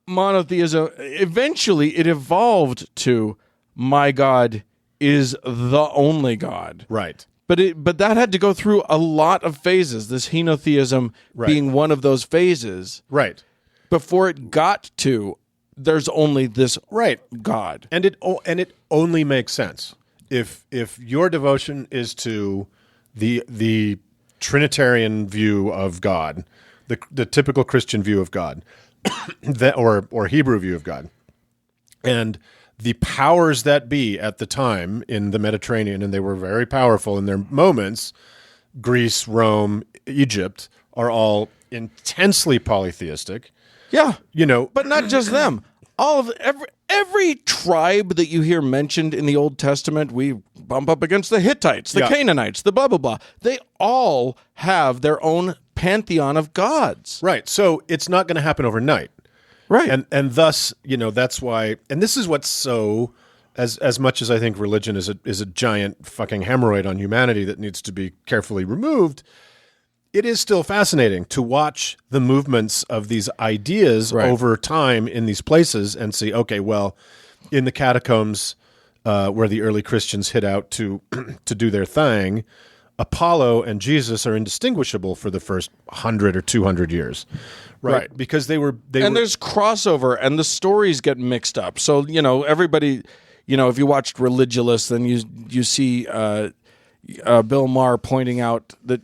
Monotheism, eventually it evolved to my God is the only God. Right. But that had to go through a lot of phases, this henotheism being one of those phases. Right. Before it got to there's only this God. And it only makes sense. If your devotion is to the Trinitarian view of God, the typical Christian view of God, or Hebrew view of God, and the powers that be at the time in the Mediterranean, and they were very powerful in their moments. Greece, Rome, Egypt are all intensely polytheistic. Yeah, You know, but not just them. All of every tribe that you hear mentioned in the Old Testament, we bump up against the Hittites, the Canaanites, the blah blah blah. They all have their own pantheon of gods. right. So it's not going to happen overnight. Right. And thus, that's why, and this is what's so, as much as I think religion is a giant fucking hemorrhoid on humanity that needs to be carefully removed, it is still fascinating to watch the movements of these ideas over time in these places and see, okay, well, in the catacombs where the early Christians hid out to do their thing, Apollo and Jesus are indistinguishable for the first 100 or 200 years. Right. Because they were there's crossover and the stories get mixed up. So, everybody, if you watched Religulous, then you see Bill Maher pointing out that,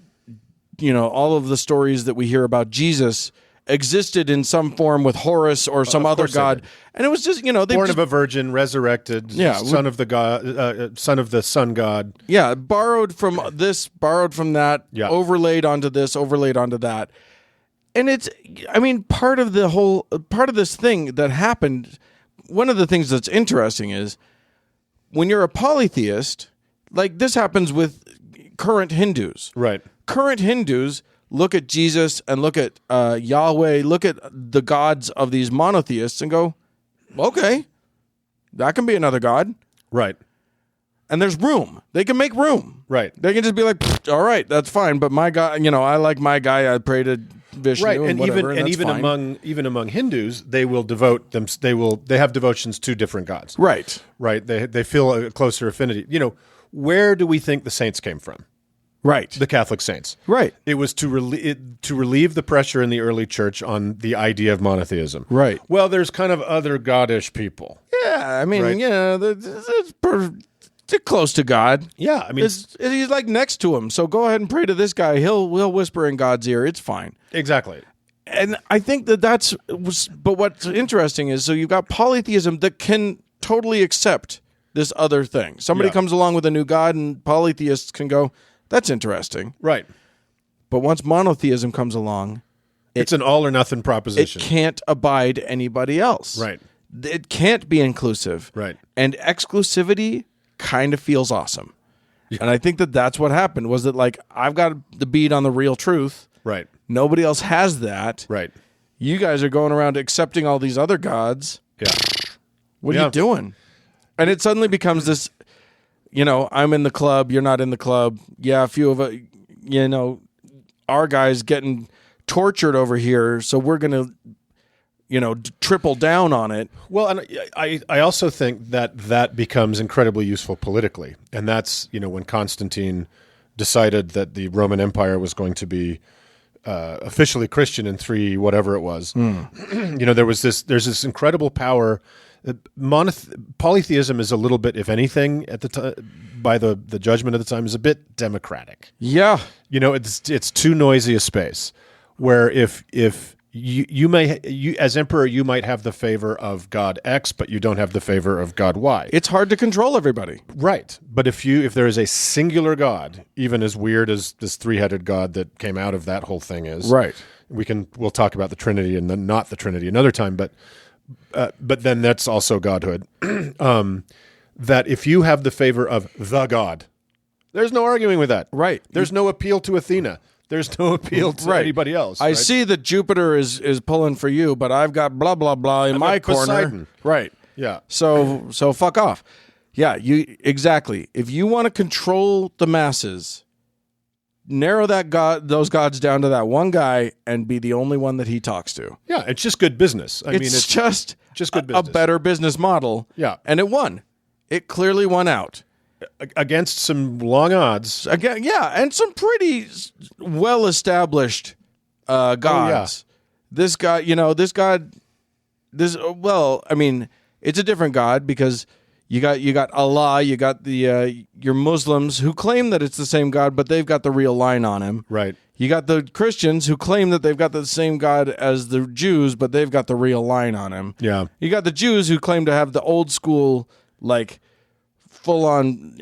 all of the stories that we hear about Jesus existed in some form with Horus or some other god. And it was just, born of a virgin, resurrected, son of the god, son of the sun god. Yeah, borrowed from this, borrowed from that, overlaid onto this, overlaid onto that. And it's, part of this thing that happened, one of the things that's interesting is when you're a polytheist, like this happens with current Hindus. Right. Current Hindus look at Jesus and look at Yahweh, look at the gods of these monotheists and go, okay, that can be another god. Right. And there's room. They can make room. Right. They can just be like, all right, that's fine. But my God, I like my guy. I pray to Vishnu, right, and whatever, even among Hindus, they will devote them. They have devotions to different gods. Right, right. They feel a closer affinity. Where do we think the saints came from? Right, the Catholic saints. Right, it was to relieve the pressure in the early church on the idea of monotheism. Right. Well, there's kind of other goddish people. Yeah, it's they're close to God. Yeah, he's like next to him. So go ahead and pray to this guy. He'll whisper in God's ear. It's fine. Exactly. And I think but what's interesting is, so you've got polytheism that can totally accept this other thing. Somebody comes along with a new god and polytheists can go, that's interesting. Right. But once monotheism comes along, it's an all or nothing proposition. It can't abide anybody else. Right. It can't be inclusive. Right. And exclusivity kind of feels awesome. Yeah. And I think that's what happened, was that, like, I've got the bead on the real truth. Right. Nobody else has that. Right. You guys are going around accepting all these other gods. Yeah. What are you doing? And it suddenly becomes this, I'm in the club, you're not in the club. Yeah, a few of our guys getting tortured over here, so we're going to triple down on it. Well, and I also think that becomes incredibly useful politically. And that's, when Constantine decided that the Roman Empire was going to be officially Christian in 3 whatever it was. There's this incredible power. Polytheism is a little bit, if anything, at the time, by the judgment of the time, is a bit democratic. Yeah. It's too noisy a space where if you as emperor, you might have the favor of God X, but you don't have the favor of God Y. It's hard to control everybody. Right. But if there is a singular God, even as weird as this 3-headed God that came out of that whole thing is, right. We'll talk about the Trinity and then not the Trinity another time, but then that's also godhood. That if you have the favor of the God, there's no arguing with that. Right. There's no appeal to Athena. There's no appeal to anybody else. I see that Jupiter is pulling for you, but I've got blah, blah, blah in my corner. Poseidon. Right. Yeah. So fuck off. Yeah, exactly. If you want to control the masses, narrow those gods down to that one guy and be the only one that he talks to. Yeah, it's just good business. It's just good business. A better business model. Yeah. And it won. It clearly won out. Against some long odds. Again, yeah, and some pretty well-established gods. Oh, yeah. This god, it's a different god because You got Allah. You got the your Muslims who claim that it's the same God, but they've got the real line on him. Right. You got the Christians who claim that they've got the same God as the Jews, but they've got the real line on him. Yeah. You got the Jews who claim to have the old school, like, full on,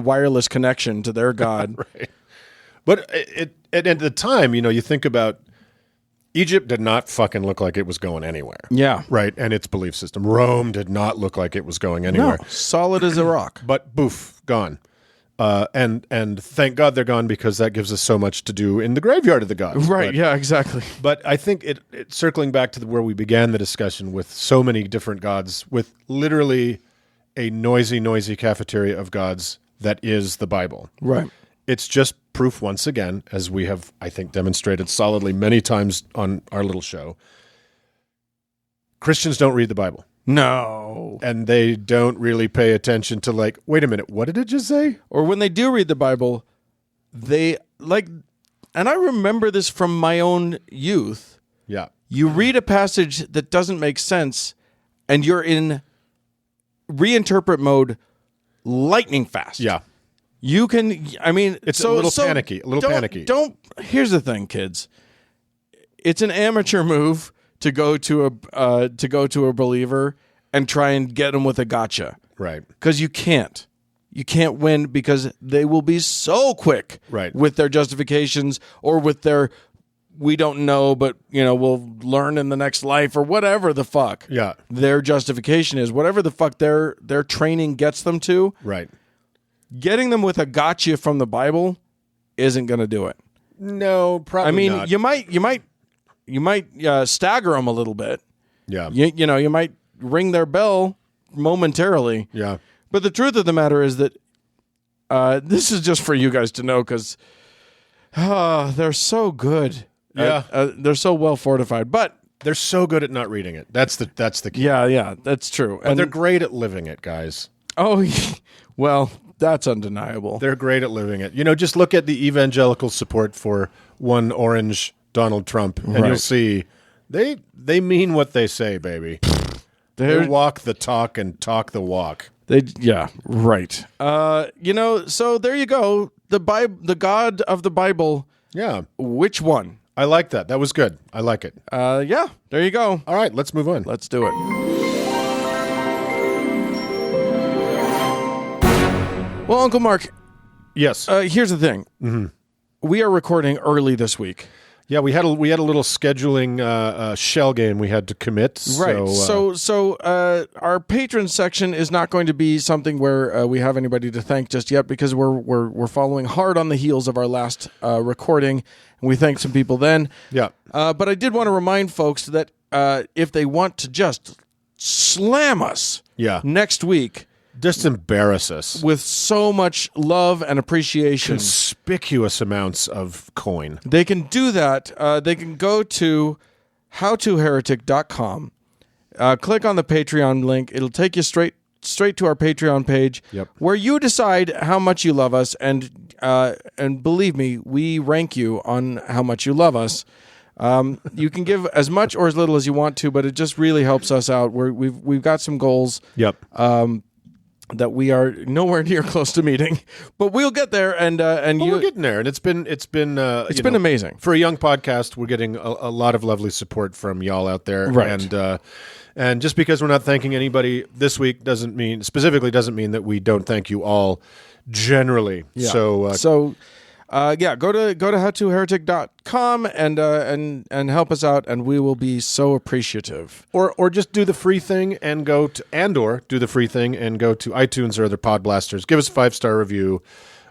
wireless connection to their God. Right. But at the time, you think about Egypt did not fucking look like it was going anywhere. Yeah. Right. And its belief system. Rome did not look like it was going anywhere. No, solid as a rock. But boof, gone. And thank God they're gone, because that gives us so much to do in the graveyard of the gods. Right. Yeah, exactly. But I think it circling back to where we began the discussion, with so many different gods, with literally a noisy cafeteria of gods that is the Bible. Right. It's just proof once again, as we have, I think, demonstrated solidly many times on our little show. Christians don't read the Bible. No. And they don't really pay attention to, like, wait a minute, what did it just say? Or when they do read the Bible, they and I remember this from my own youth. Yeah. You read a passage that doesn't make sense, and you're in reinterpret mode lightning fast. Yeah. You can, it's a little panicky. Here's the thing, kids. It's an amateur move to go to a believer and try and get them with a gotcha. Right. Because you can't. You can't win, because they will be so quick with their justifications, or with their, we don't know, but we'll learn in the next life, or whatever the fuck. Yeah. Their justification is, whatever the fuck their training gets them to. Right. Getting them with a gotcha from the Bible isn't going to do it. No, probably not. you might stagger them a little bit. Yeah. You might ring their bell momentarily. Yeah. But the truth of the matter is that this is just for you guys to know, because they're so good. Yeah. They're so well fortified, but they're so good at not reading it. That's the key. Yeah, that's true. But they're great at living it, guys. Oh, well, that's undeniable. They're great at living it. Just look at the evangelical support for one orange Donald Trump, and you'll see they mean what they say, baby. They walk the talk and talk the walk. Right. So there you go. The God of the Bible. Yeah. Which one? I like that. That was good. I like it. Yeah. There you go. All right, let's move on. Let's do it. Well, Uncle Mark. Yes. Here's the thing. Mm-hmm. We are recording early this week. Yeah, we had a little scheduling shell game we had to commit. Right. So our patron section is not going to be something where we have anybody to thank just yet, because we're following hard on the heels of our last recording, and we thanked some people then. Yeah. But I did want to remind folks that if they want to just slam us next week, just embarrass us with so much love and appreciation, conspicuous amounts of coin, they can do that. They can go to howtoheretic.com, click on the Patreon link. It'll take you straight to our Patreon page, where you decide how much you love us, and believe me, we rank you on how much you love us. You can give as much or as little as you want to, but it just really helps us out. We've got some goals. That we are nowhere near close to meeting, but we'll get there. And we're getting there, and it's been amazing for a young podcast. We're getting a lot of lovely support from y'all out there, right? And just because we're not thanking anybody this week doesn't mean that we don't thank you all generally. Yeah. So go to howtoheretic.com and help us out, and we will be so appreciative. Or just do the free thing and do the free thing and go to iTunes or other pod blasters. Give us a 5-star review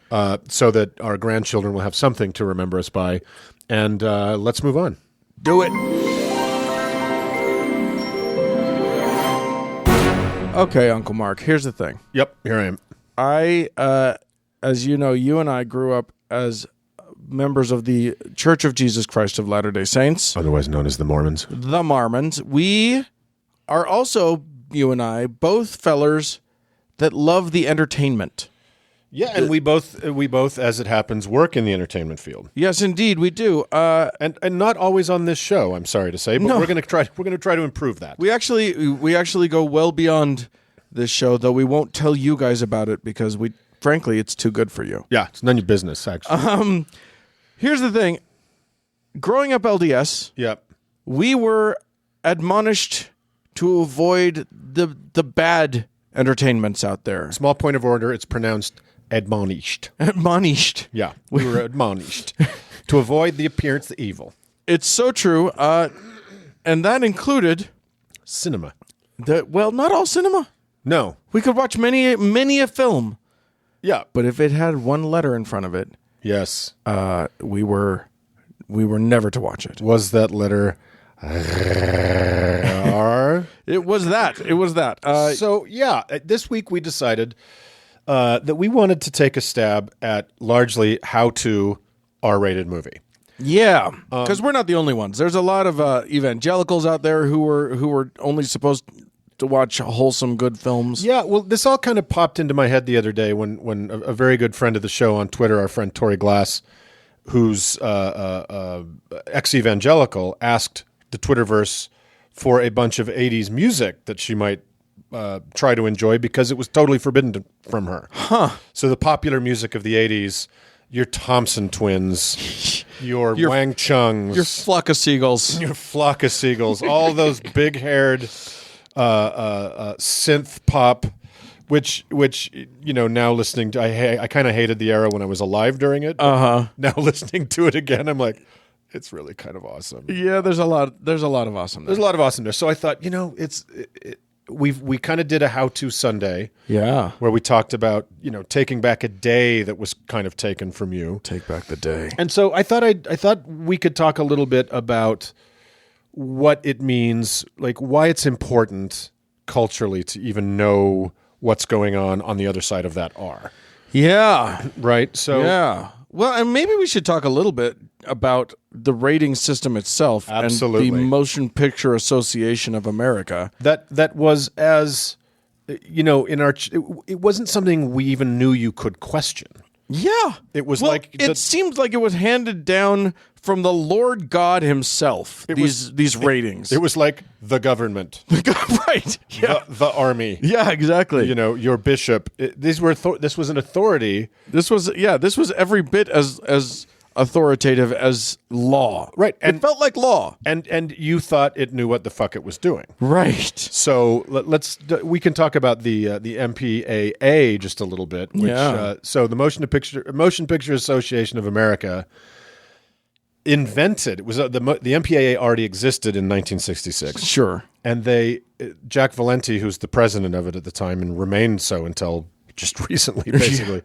so that our grandchildren will have something to remember us by. And let's move on. Do it. Okay, Uncle Mark, here's the thing. Yep, here I am. As you know, you and I grew up as members of the Church of Jesus Christ of Latter-day Saints. Otherwise known as the Mormons. The Mormons. We are also, you and I, both fellers that love the entertainment. Yeah, and we both, as it happens, work in the entertainment field. Yes, indeed, we do. And not always on this show, I'm sorry to say, but we're going to try to improve that. We actually go well beyond this show, though we won't tell you guys about it because frankly, it's too good for you. Yeah, it's none of your business, actually. Here's the thing. Growing up LDS, Yep. we were admonished to avoid the bad entertainments out there. Small point of order, it's pronounced admonished. Admonished. Yeah, we were admonished to avoid the appearance of evil. It's so true. And that included Cinema. not all cinema. No. We could watch many a film. Yeah. But if it had one letter in front of it, Yes. we were never to watch it. Was that letter R? It was that. So, yeah, this week we decided that we wanted to take a stab at largely how to R-rated movie. Yeah, because we're not the only ones. There's a lot of evangelicals out there who were only supposed to watch wholesome, good films. Yeah, well, this all kind of popped into my head the other day when a very good friend of the show on Twitter, our friend Tori Glass, who's ex-evangelical, asked the Twitterverse for a bunch of 80s music that she might try to enjoy because it was totally forbidden from her. Huh. So the popular music of the 80s, your Thompson Twins, your Wang Chungs, Your flock of seagulls. your Flock of Seagulls, all those big-haired synth pop, which now listening to, I kind of hated the era when I was alive during it. Now listening to it again, I'm like, it's really kind of awesome. Yeah, there's a lot of awesome there. There's a lot of awesome there. So I thought, we kind of did a how-to Sunday. Yeah. Where we talked about, taking back a day that was kind of taken from you. Take back the day. And so I thought we could talk a little bit about what it means, like why it's important culturally to even know what's going on the other side of that R. Yeah. Right? So Yeah. Well, and maybe we should talk a little bit about the rating system itself. Absolutely. And the Motion Picture Association of America. That was as it wasn't something we even knew you could question. Yeah. It was it seemed like it was handed down from the Lord God himself, these ratings. It was like the government. Right. Yeah. The army. Yeah, exactly. Your bishop. This was an authority. This was every bit as authoritative as law. Right. And it felt like law. And you thought it knew what the fuck it was doing. Right. So we can talk about the MPAA just a little bit. Which, so the Motion Picture Association of America invented. It was the MPAA already existed in 1966. Sure. And Jack Valenti, who's the president of it at the time and remained so until just recently, basically,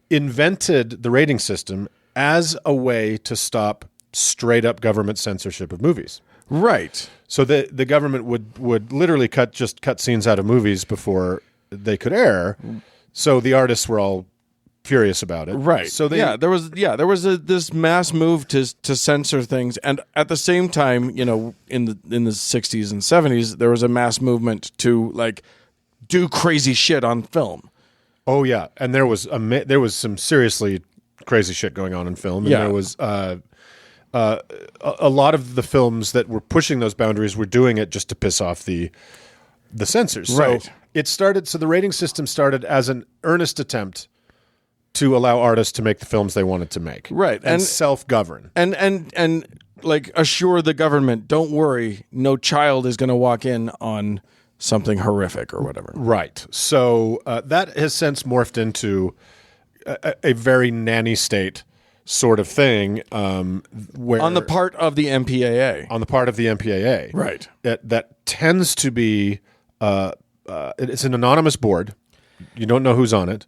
invented the rating system as a way to stop straight up government censorship of movies. Right. So the government would literally cut scenes out of movies before they could air. So the artists were all furious about it. Right. So there was this mass move to censor things, and at the same time, in the 60s and 70s, there was a mass movement to do crazy shit on film. Oh yeah, and there was some seriously crazy shit going on in film, and there was a lot of the films that were pushing those boundaries were doing it just to piss off the censors. Right. So it started. So the rating system started as an earnest attempt to allow artists to make the films they wanted to make, right, and self-govern, and assure the government, don't worry, no child is going to walk in on something horrific or whatever. Right. So that has since morphed into a very nanny state sort of thing, where on the part of the MPAA, right? That tends to be it's an anonymous board. You don't know who's on it,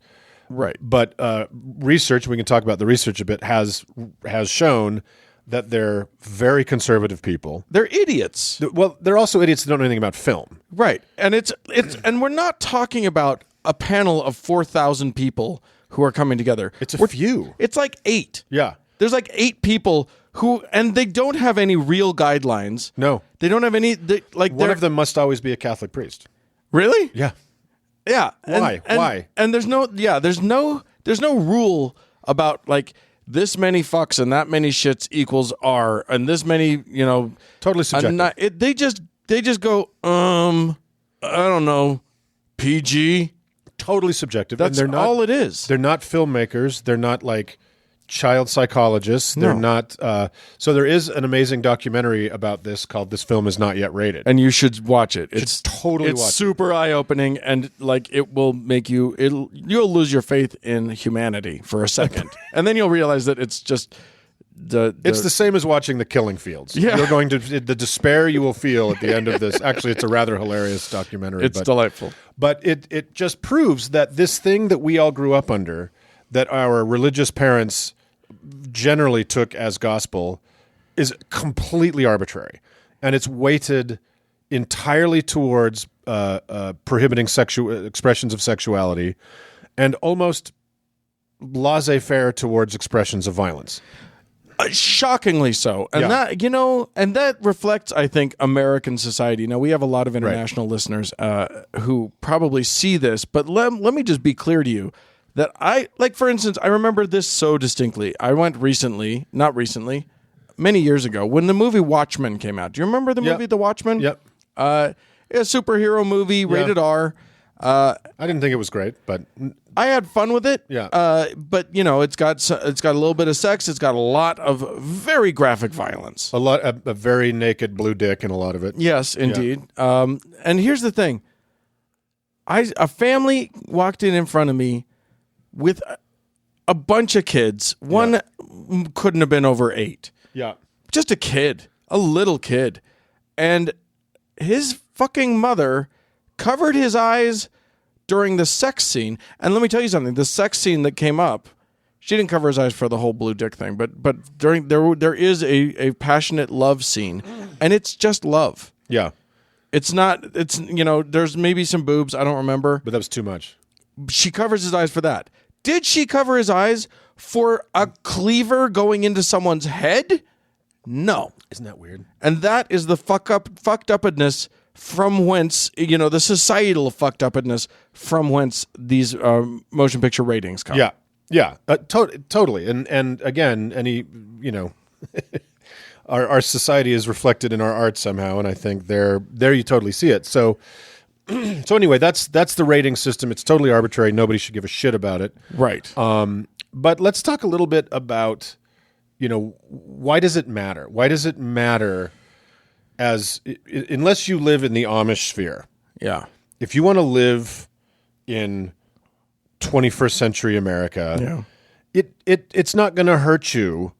right? But research, we can talk about the research a bit, has shown that they're very conservative people. They're idiots. Well, they're also idiots that don't know anything about film, right? And and we're not talking about a panel of 4,000 people who are coming together. It's a few. It's like 8. Yeah. There's like 8 people and they don't have any real guidelines. No. They don't have any, one of them must always be a Catholic priest. Really? Yeah. Yeah. Why? And there's no there's no rule about like this many fucks and that many shits equals R and this many, Totally subjective. They just go, I don't know, PG. Totally subjective. That's and they're not, all it is. They're not filmmakers. They're not like child psychologists. They're not. So there is an amazing documentary about this called "This Film Is Not Yet Rated," and you should watch it. It's totally it's super eye opening, and like it will make you'll lose your faith in humanity for a second, and then you'll realize that it's just. It's the same as watching The Killing Fields. Yeah. You're going to the despair you will feel at the end of this. Actually, it's a rather hilarious documentary. It's delightful. But it just proves that this thing that we all grew up under, that our religious parents generally took as gospel, is completely arbitrary. And it's weighted entirely towards prohibiting expressions of sexuality and almost laissez-faire towards expressions of violence. Shockingly so. And that reflects, I think, American society. Now, we have a lot of international listeners who probably see this, but let me just be clear to you that for instance, I remember this so distinctly. I went many years ago, when the movie Watchmen came out. Do you remember the movie The Watchmen? Yep. A superhero movie, rated R. I didn't think it was great, but I had fun with it. Yeah. But it's got a little bit of sex. It's got a lot of very graphic violence. a very naked blue dick in a lot of it. Yes, indeed. Yeah. And here's the thing. A family walked in front of me with a bunch of kids. One couldn't have been over 8. Yeah. Just a little kid. And his fucking mother covered his eyes during the sex scene. And let me tell you something. The sex scene that came up, she didn't cover his eyes for the whole blue dick thing, but during there is a passionate love scene, and it's just love. Yeah. It's not, there's maybe some boobs. I don't remember. But that was too much. She covers his eyes for that. Did she cover his eyes for a cleaver going into someone's head? No. Isn't that weird? And that is the fucked upness from whence, the societal fucked upness from whence these motion picture ratings come. Yeah. Yeah. Totally. And again, our society is reflected in our art somehow, and I think there you totally see it. So anyway, that's the rating system. It's totally arbitrary. Nobody should give a shit about it. Right. But let's talk a little bit about, why does it matter? Why does it matter unless you live in the Amish sphere? Yeah. If you want to live in 21st century America, it's not going to hurt you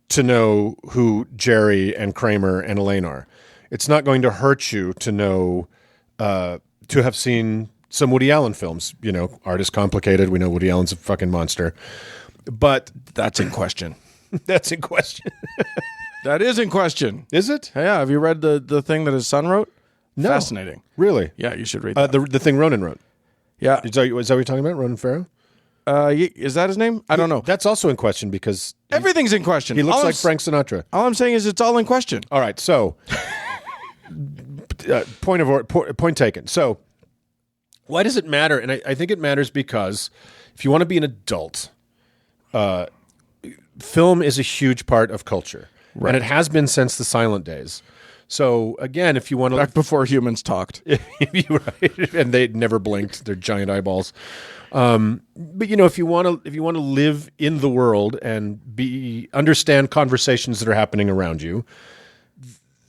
to know who Jerry and Kramer and Elaine are. It's not going to hurt you to know, to have seen some Woody Allen films. Art is complicated. We know Woody Allen's a fucking monster. But that's in question. That's in question. That is in question. Is it? Yeah. Have you read the thing that his son wrote? No. Fascinating. Really? Yeah, you should read that. The thing Ronan wrote. Yeah. Is that what you're talking about, Ronan Farrow? Is that his name? I don't know. That's also in question because everything's in question. He looks like Frank Sinatra. All I'm saying is it's all in question. All right. So, point taken. So, why does it matter? And I think it matters because if you want to be an adult, film is a huge part of culture, and it has been since the silent days. So again, if you want to back before humans talked, right, and they never blinked, their giant eyeballs. But if you want to live in the world and understand conversations that are happening around you,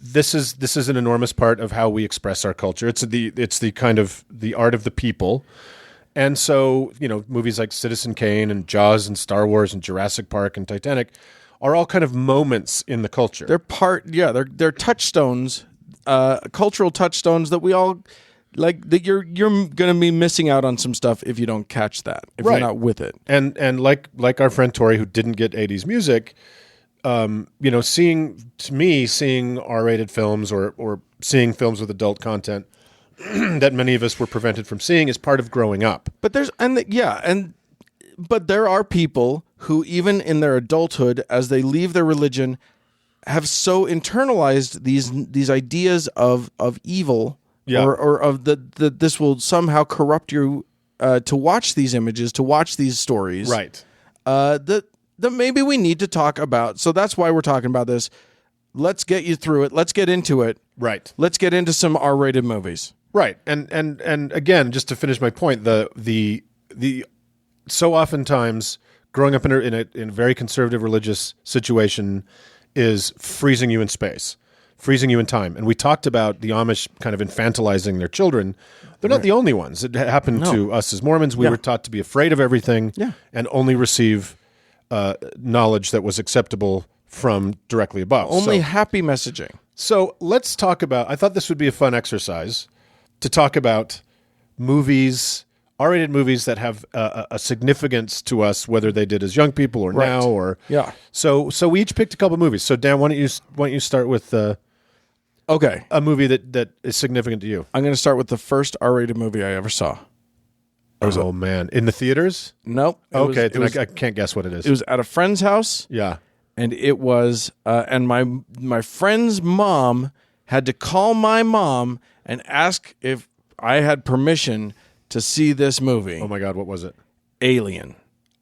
this is an enormous part of how we express our culture. It's the kind of the art of the people. And so, movies like Citizen Kane and Jaws and Star Wars and Jurassic Park and Titanic are all kind of moments in the culture. They're touchstones, cultural touchstones that we all like. That you're going to be missing out on some stuff if you don't catch that, if you're not with it. And like our friend Tori, who didn't get 80s music, seeing R-rated films or seeing films with adult content that many of us were prevented from seeing is part of growing up. But but there are people who, even in their adulthood, as they leave their religion, have so internalized these ideas of evil, or of that this will somehow corrupt you to watch these images, to watch these stories, Right. that maybe we need to talk about. So that's why we're talking about this. Let's get you through it. Let's get into it. Right. Let's get into some R-rated movies. Right. And again, just to finish my point, the so oftentimes growing up in a very conservative religious situation is freezing you in space, freezing you in time. And we talked about the Amish kind of infantilizing their children. They're not the only ones. It happened to us as Mormons. We were taught to be afraid of everything and only receive knowledge that was acceptable from directly above. Only happy messaging. So let's talk about, I thought this would be a fun exercise to talk about movies, R-rated movies that have a significance to us, whether they did as young people or now, or So we each picked a couple movies. So Dan, why don't you start with a movie that is significant to you? I'm going to start with the first R-rated movie I ever saw. Oh man, in the theaters? Nope. I can't guess what it is. It was at a friend's house. Yeah, and it was, and my friend's mom had to call my mom and ask if I had permission to see this movie. Oh my God, what was it? Alien.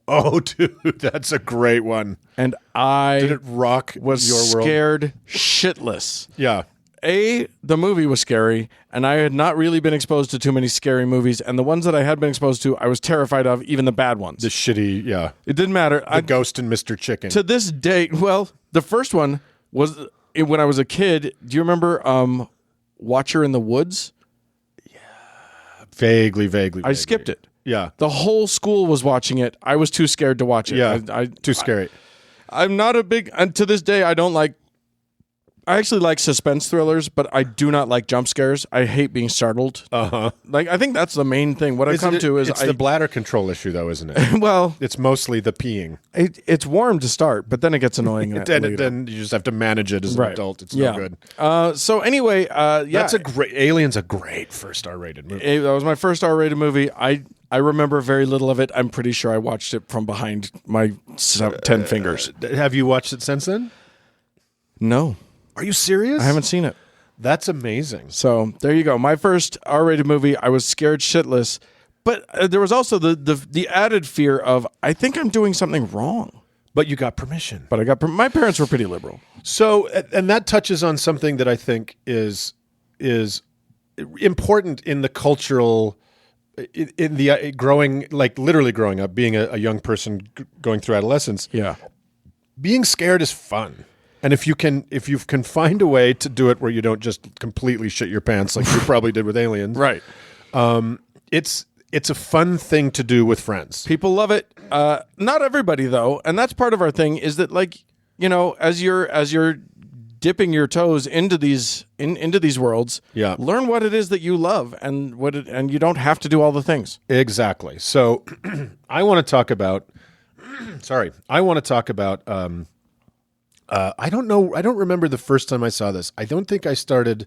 Oh, dude, that's a great one. And I did it rock was your world? Scared shitless. Yeah. The movie was scary, and I had not really been exposed to too many scary movies, and the ones that I had been exposed to, I was terrified of, even the bad ones. The shitty, yeah. It didn't matter. The Ghost and Mr. Chicken. To this day, well, the first one was when I was a kid. Do you remember Watcher in the Woods? Vaguely. I skipped it. Yeah. The whole school was watching it. I was too scared to watch it. Yeah, too scary. I'm not a big... And to this day, I don't like... I actually like suspense thrillers, but I do not like jump scares. I hate being startled. Uh-huh. Like, I think that's the main thing. What I come to is... It's the bladder control issue, though, isn't it? Well... It's mostly the peeing. It's warm to start, but then it gets annoying. Then you just have to manage it as an adult. It's no good. So anyway, That's a great... Alien's a great first R-rated movie. That was my first R-rated movie. I remember very little of it. I'm pretty sure I watched it from behind my 10 fingers. Have you watched it since then? No. Are you serious? I haven't seen it. That's amazing. So there you go. My first R-rated movie. I was scared shitless, but there was also the added fear of I think I'm doing something wrong. But you got permission. But I got my parents were pretty liberal. So, and that touches on something that I think is important in the cultural, in the growing, like literally growing up, being a young person going through adolescence. Yeah, being scared is fun. And if you can find a way to do it where you don't just completely shit your pants like you probably did with Aliens, right? It's a fun thing to do with friends. People love it. Not everybody though, and that's part of our thing. Is that like as you're dipping your toes into these worlds, learn what it is that you love and you don't have to do all the things. Exactly. So I want to talk about. I don't know. I don't remember the first time I saw this. I don't think I started.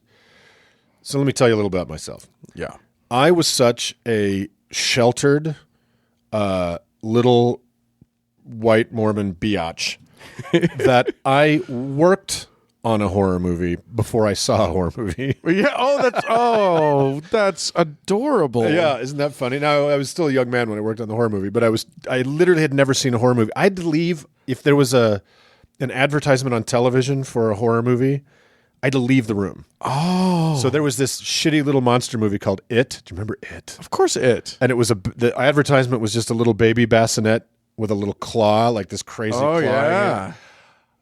So let me tell you a little about myself. Yeah. I was such a sheltered, little white Mormon biatch that I worked on a horror movie before I saw a horror movie. Yeah. That's adorable. Yeah. Isn't that funny? Now, I was still a young man when I worked on the horror movie, but I literally had never seen a horror movie. I had to leave if there was an advertisement on television for a horror movie. I had to leave the room. Oh. So there was this shitty little monster movie called It. Do you remember It? Of course It. And it was the advertisement was just a little baby bassinet with a little claw, like this crazy claw. Oh, yeah.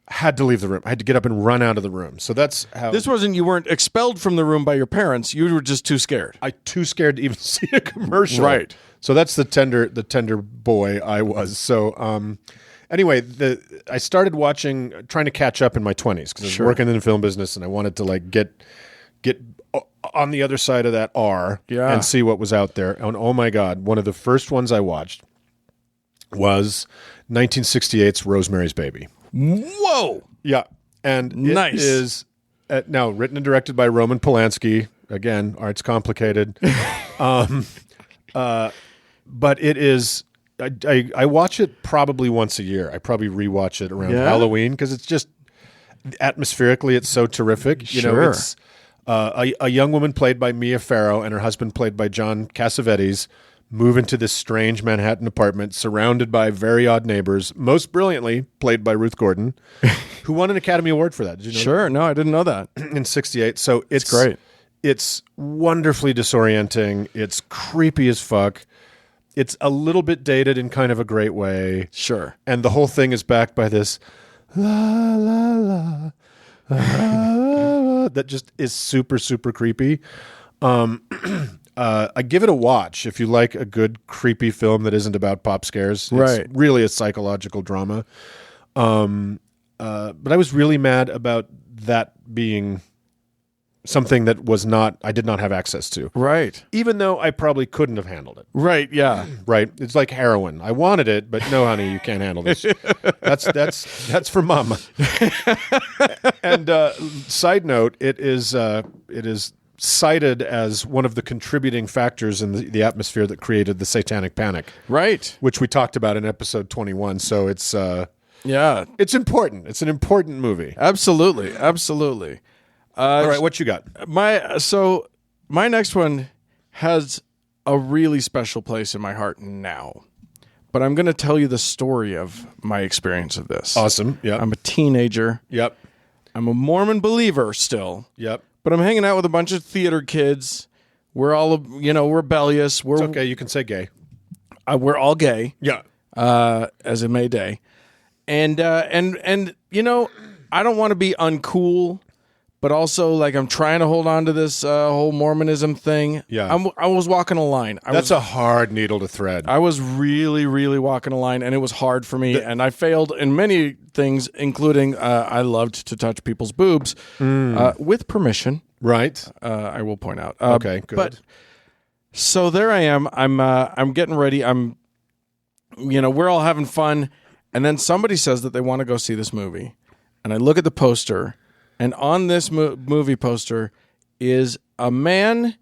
I had to leave the room. I had to get up and run out of the room. So that's how... This wasn't, you weren't expelled from the room by your parents. You were just too scared. Too scared to even see a commercial. Right. So that's the tender boy I was. So, anyway, I started trying to catch up in my 20s because I was working in the film business and I wanted to like get on the other side of that R and see what was out there. And oh my God, one of the first ones I watched was 1968's Rosemary's Baby. Whoa! Yeah, and it is now written and directed by Roman Polanski. Again, art's complicated, but it is. I watch it probably once a year. I probably rewatch it around Halloween because it's just atmospherically it's so terrific. You know, it's a young woman played by Mia Farrow and her husband played by John Cassavetes move into this strange Manhattan apartment surrounded by very odd neighbors, most brilliantly played by Ruth Gordon, who won an Academy Award for that. Did you know Sure. No, I didn't know that. in 68. So it's great. It's wonderfully disorienting. It's creepy as fuck. It's a little bit dated in kind of a great way. Sure. And the whole thing is backed by this la la la, that just is super, super creepy. I give it a watch if you like a good creepy film that isn't about pop scares. Right. It's really a psychological drama. But I was really mad about that being something that I did not have access to. Right. Even though I probably couldn't have handled it. Right. Yeah. Right. It's like heroin. I wanted it, but no, honey, you can't handle this. That's for mom. And side note, it is cited as one of the contributing factors in the atmosphere that created the Satanic Panic. Right. Which we talked about in episode 21. So it's it's important. It's an important movie. Absolutely. Absolutely. All right, what you got? My next one has a really special place in my heart now. But I'm going to tell you the story of my experience of this. Awesome. Yeah. I'm a teenager. Yep. I'm a Mormon believer still. Yep. But I'm hanging out with a bunch of theater kids. We're all, rebellious. It's okay. You can say gay. We're all gay. Yeah. As in May Day. And I don't want to be uncool. But also, like, I'm trying to hold on to this whole Mormonism thing. Yeah. I was walking a line. That's a hard needle to thread. I was really, really walking a line, and it was hard for me. And I failed in many things, including I loved to touch people's boobs with permission. Right. I will point out. Okay, good. But so there I am. I'm getting ready. We're all having fun. And then somebody says that they want to go see this movie. And I look at the poster. And on this movie poster is a man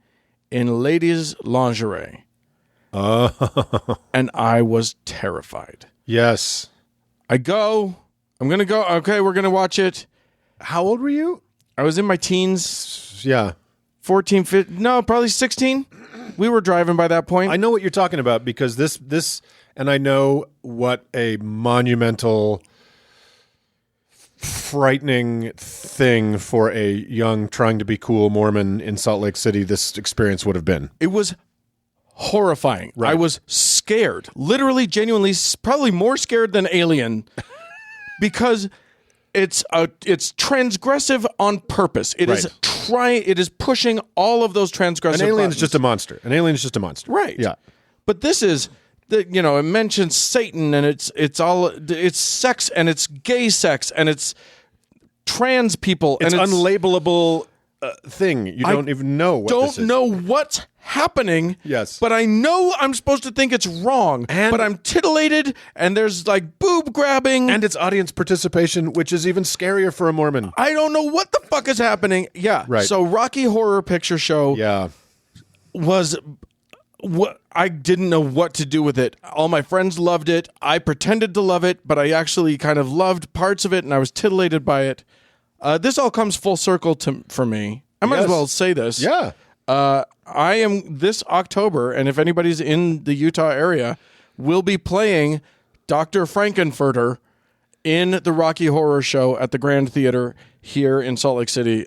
in ladies' lingerie. Oh. And I was terrified. Yes. I'm going to go. Okay, we're going to watch it. How old were you? I was in my teens. Yeah. 14, 15, no, probably 16. We were driving by that point. I know what you're talking about because this, and I know what a monumental, frightening thing for a young, trying to be cool Mormon in Salt Lake City this experience would have been. It was horrifying. Right. I was scared, literally, genuinely, probably more scared than Alien, because it's transgressive on purpose. It is pushing all of those transgressive. An alien is buttons. just a monster. An alien is just a monster. Right. Yeah. But this is it mentions Satan, and it's sex, and it's gay sex, and it's trans people, It's and it's unlabelable thing. You don't even know what this is. Don't know what's happening. Yes. But I know I'm supposed to think it's wrong. But I'm titillated, and there's like boob grabbing. And it's audience participation, which is even scarier for a Mormon. I don't know what the fuck is happening. Yeah. Right. So Rocky Horror Picture Show was what I didn't know what to do with it. All my friends loved it. I pretended to love it, but I actually kind of loved parts of it, and I was titillated by it. This all comes full circle for me. I might as well say this. Yeah. I am this October, and if anybody's in the Utah area, will be playing Dr. Frankenfurter in the Rocky Horror Show at the Grand Theater here in Salt Lake City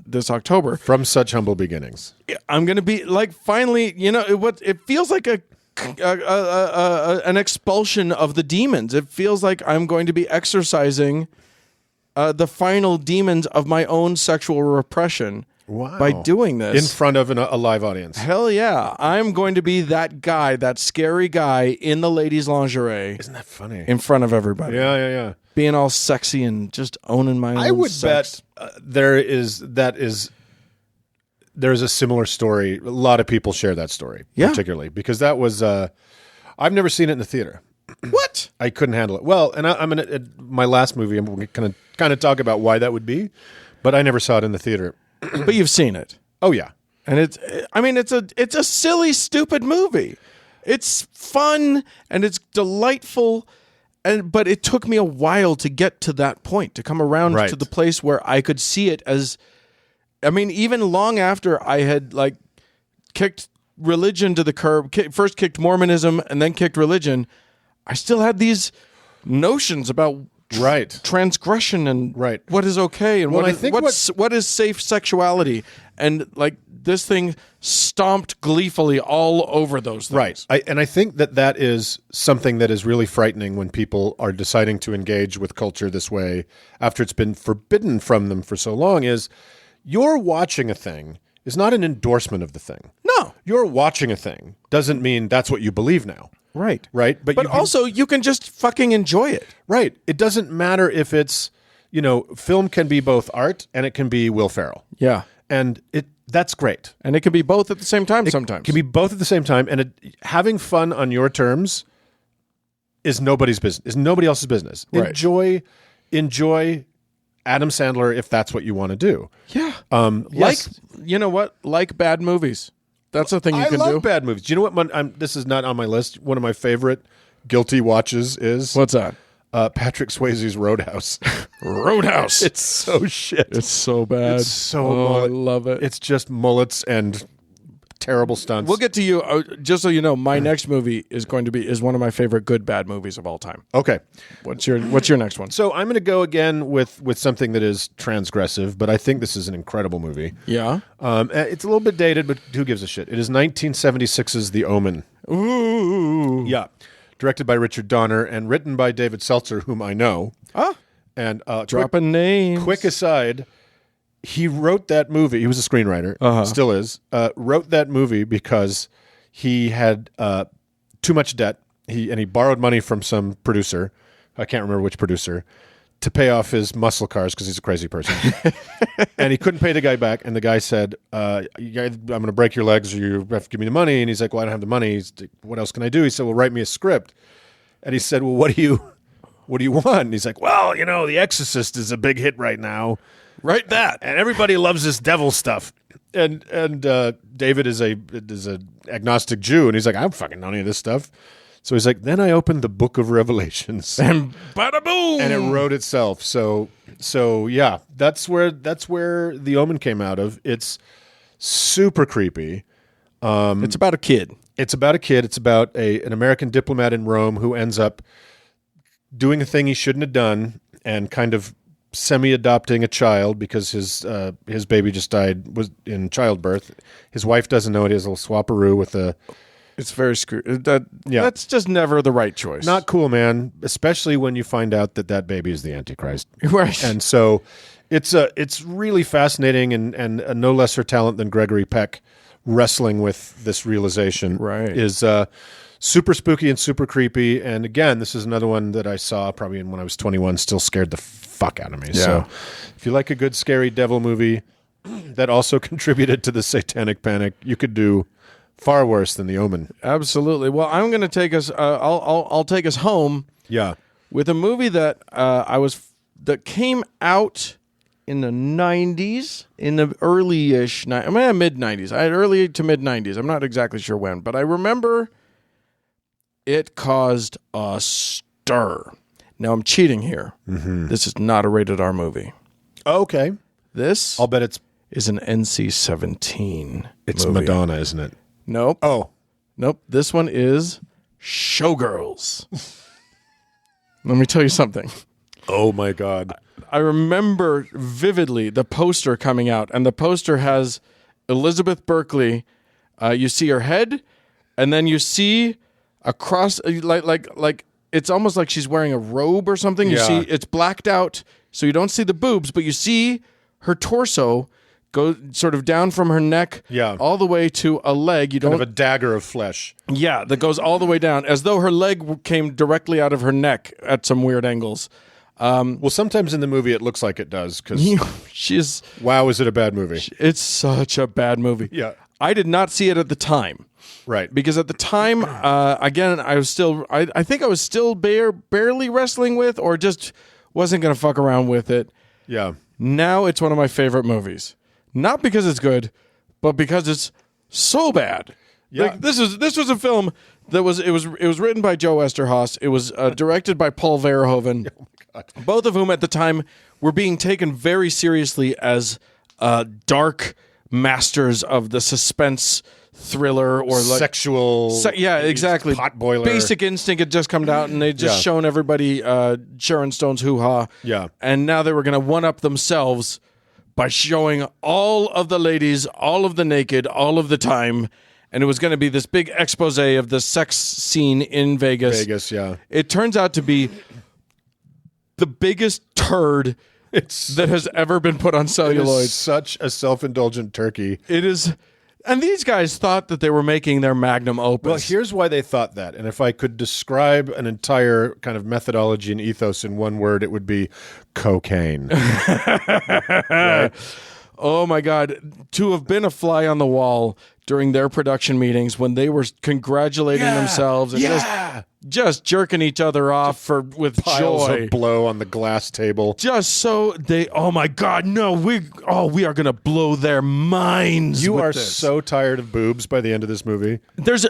this October. From such humble beginnings. I'm going to be like, finally, it feels like an expulsion of the demons. It feels like I'm going to be exercising the final demons of my own sexual repression. Wow. By doing this. In front of a live audience. Hell yeah. I'm going to be that guy, that scary guy in the ladies' lingerie. Isn't that funny? In front of everybody. Yeah. Being all sexy and just owning my own I would sex. bet there's a similar story. A lot of people share that story, particularly, because that was, I've never seen it in the theater. What? I couldn't handle it. Well, and I'm in my last movie, I'm going to kind of talk about why that would be, but I never saw it in the theater. But you've seen it. Oh yeah. And it's a silly, stupid movie. It's fun and it's delightful, but it took me a while to get to that point, to come around to the place where I could see it as, even long after I had like kicked religion to the curb, first kicked Mormonism and then kicked religion, I still had these notions about transgression and what is okay and what is safe sexuality, and like this thing stomped gleefully all over those things. And I think that is something that is really frightening when people are deciding to engage with culture this way after it's been forbidden from them for so long. Is you're watching a thing is not an endorsement of the thing. No, you're watching a thing doesn't mean that's what you believe now. Right. But also you can just fucking enjoy it. Right. It doesn't matter if it's, film can be both art and it can be Will Ferrell. Yeah. And that's great. And it can be both at the same time sometimes. It can be both at the same time. And having fun on your terms is nobody's business, is nobody else's business. Right. Enjoy Adam Sandler if that's what you want to do. Yeah. Yes. You know what? Like bad movies. That's a thing you can do. I love bad movies. Do you know what? This is not on my list. One of my favorite guilty watches is... What's that? Patrick Swayze's Roadhouse. Roadhouse. It's so shit. It's so bad. It's so I love it. It's just mullets and terrible stunts. We'll get to you. Just so you know, my next movie is one of my favorite good bad movies of all time. Okay. What's your next one? So I'm going to go again with something that is transgressive, but I think this is an incredible movie. Yeah. It's a little bit dated, but who gives a shit? It is 1976's The Omen. Ooh. Yeah. Directed by Richard Donner and written by David Seltzer, whom I know. And dropping names. Quick aside, he wrote that movie. He was a screenwriter, still is. Wrote that movie because he had too much debt. He borrowed money from some producer. I can't remember which producer, to pay off his muscle cars because he's a crazy person. And he couldn't pay the guy back. And the guy said, I'm going to break your legs or you have to give me the money. And he's like, well, I don't have the money. He's like, what else can I do? He said, well, write me a script. And he said, well, what do you want? And he's like, well, The Exorcist is a big hit right now. Write that. And everybody loves this devil stuff. And David is a agnostic Jew. And he's like, I don't fucking know any of this stuff. So he's like, then I opened the Book of Revelations, and bada boom, and it wrote itself. So yeah, that's where The Omen came out of. It's super creepy. It's about a kid. It's about an American diplomat in Rome who ends up doing a thing he shouldn't have done and kind of semi-adopting a child because his baby just was in childbirth. His wife doesn't know it. He has a little swapperoo with a. It's very screwed. That's just never the right choice. Not cool, man. Especially when you find out that baby is the Antichrist. Right. And so it's really fascinating and a no lesser talent than Gregory Peck wrestling with this realization. Right. Is super spooky and super creepy. And again, this is another one that I saw probably when I was 21, still scared the fuck out of me. Yeah. So if you like a good scary devil movie that also contributed to the satanic panic, you could do far worse than The Omen. Absolutely. Well, I'm going to take us. I'll take us home. Yeah. With a movie that that came out in the 90s, in the early-ish, mid-90s. I had early to mid-90s. I'm not exactly sure when, but I remember it caused a stir. Now I'm cheating here. Mm-hmm. This is not a rated R movie. Okay. This, I'll bet is an NC-17. It's movie. Madonna, isn't it? Nope. Oh. Nope. This one is Showgirls. Let me tell you something. Oh, my God. I remember vividly the poster coming out, and the poster has Elizabeth Berkley. You see her head, and then you see across, like it's almost like she's wearing a robe or something. You see it's blacked out, so you don't see the boobs, but you see her torso go sort of down from her neck all the way to a leg. You kind of a dagger of flesh. Yeah, that goes all the way down, as though her leg came directly out of her neck at some weird angles. Well, sometimes in the movie it looks like it does. Because wow, is it a bad movie? It's such a bad movie. Yeah. I did not see it at the time. Right. Because at the time, again, I was still, I think I was still barely wrestling with, or just wasn't going to fuck around with it. Yeah. Now it's one of my favorite movies. Not because it's good, but because it's so bad. Yeah. Like, this was a film that was written by Joe Esterhaus. It was directed by Paul Verhoeven. Oh my God. Both of whom at the time were being taken very seriously as dark masters of the suspense thriller or like sexual. Yeah, exactly. Pot boiler. Basic Instinct had just come out, and they'd just shown everybody Sharon Stone's hoo-ha. Yeah. And now they were going to one-up themselves by showing all of the ladies, all of the naked, all of the time. And it was going to be this big expose of the sex scene in Vegas. Vegas, yeah. It turns out to be the biggest turd that has ever been put on celluloid. It's such a self-indulgent turkey. It is. And these guys thought that they were making their magnum opus. Well, here's why they thought that. And if I could describe an entire kind of methodology and ethos in one word, it would be cocaine. Right? Oh, my God. To have been a fly on the wall during their production meetings when they were congratulating themselves and just jerking each other off with Piles joy. of blow on the glass table. Just so they, oh my God, no, we are going to blow their minds. You with are this. so tired of boobs by the end of this movie.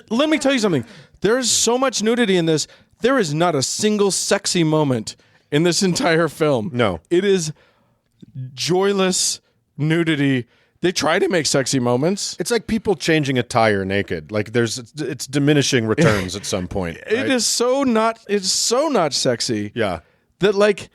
Let me tell you something. There's so much nudity in this. There is not a single sexy moment in this entire film. No. It is joyless nudity. They try to make sexy moments. It's like people changing a tire naked. Like it's diminishing returns at some point. Right? It's so not sexy. Yeah. That like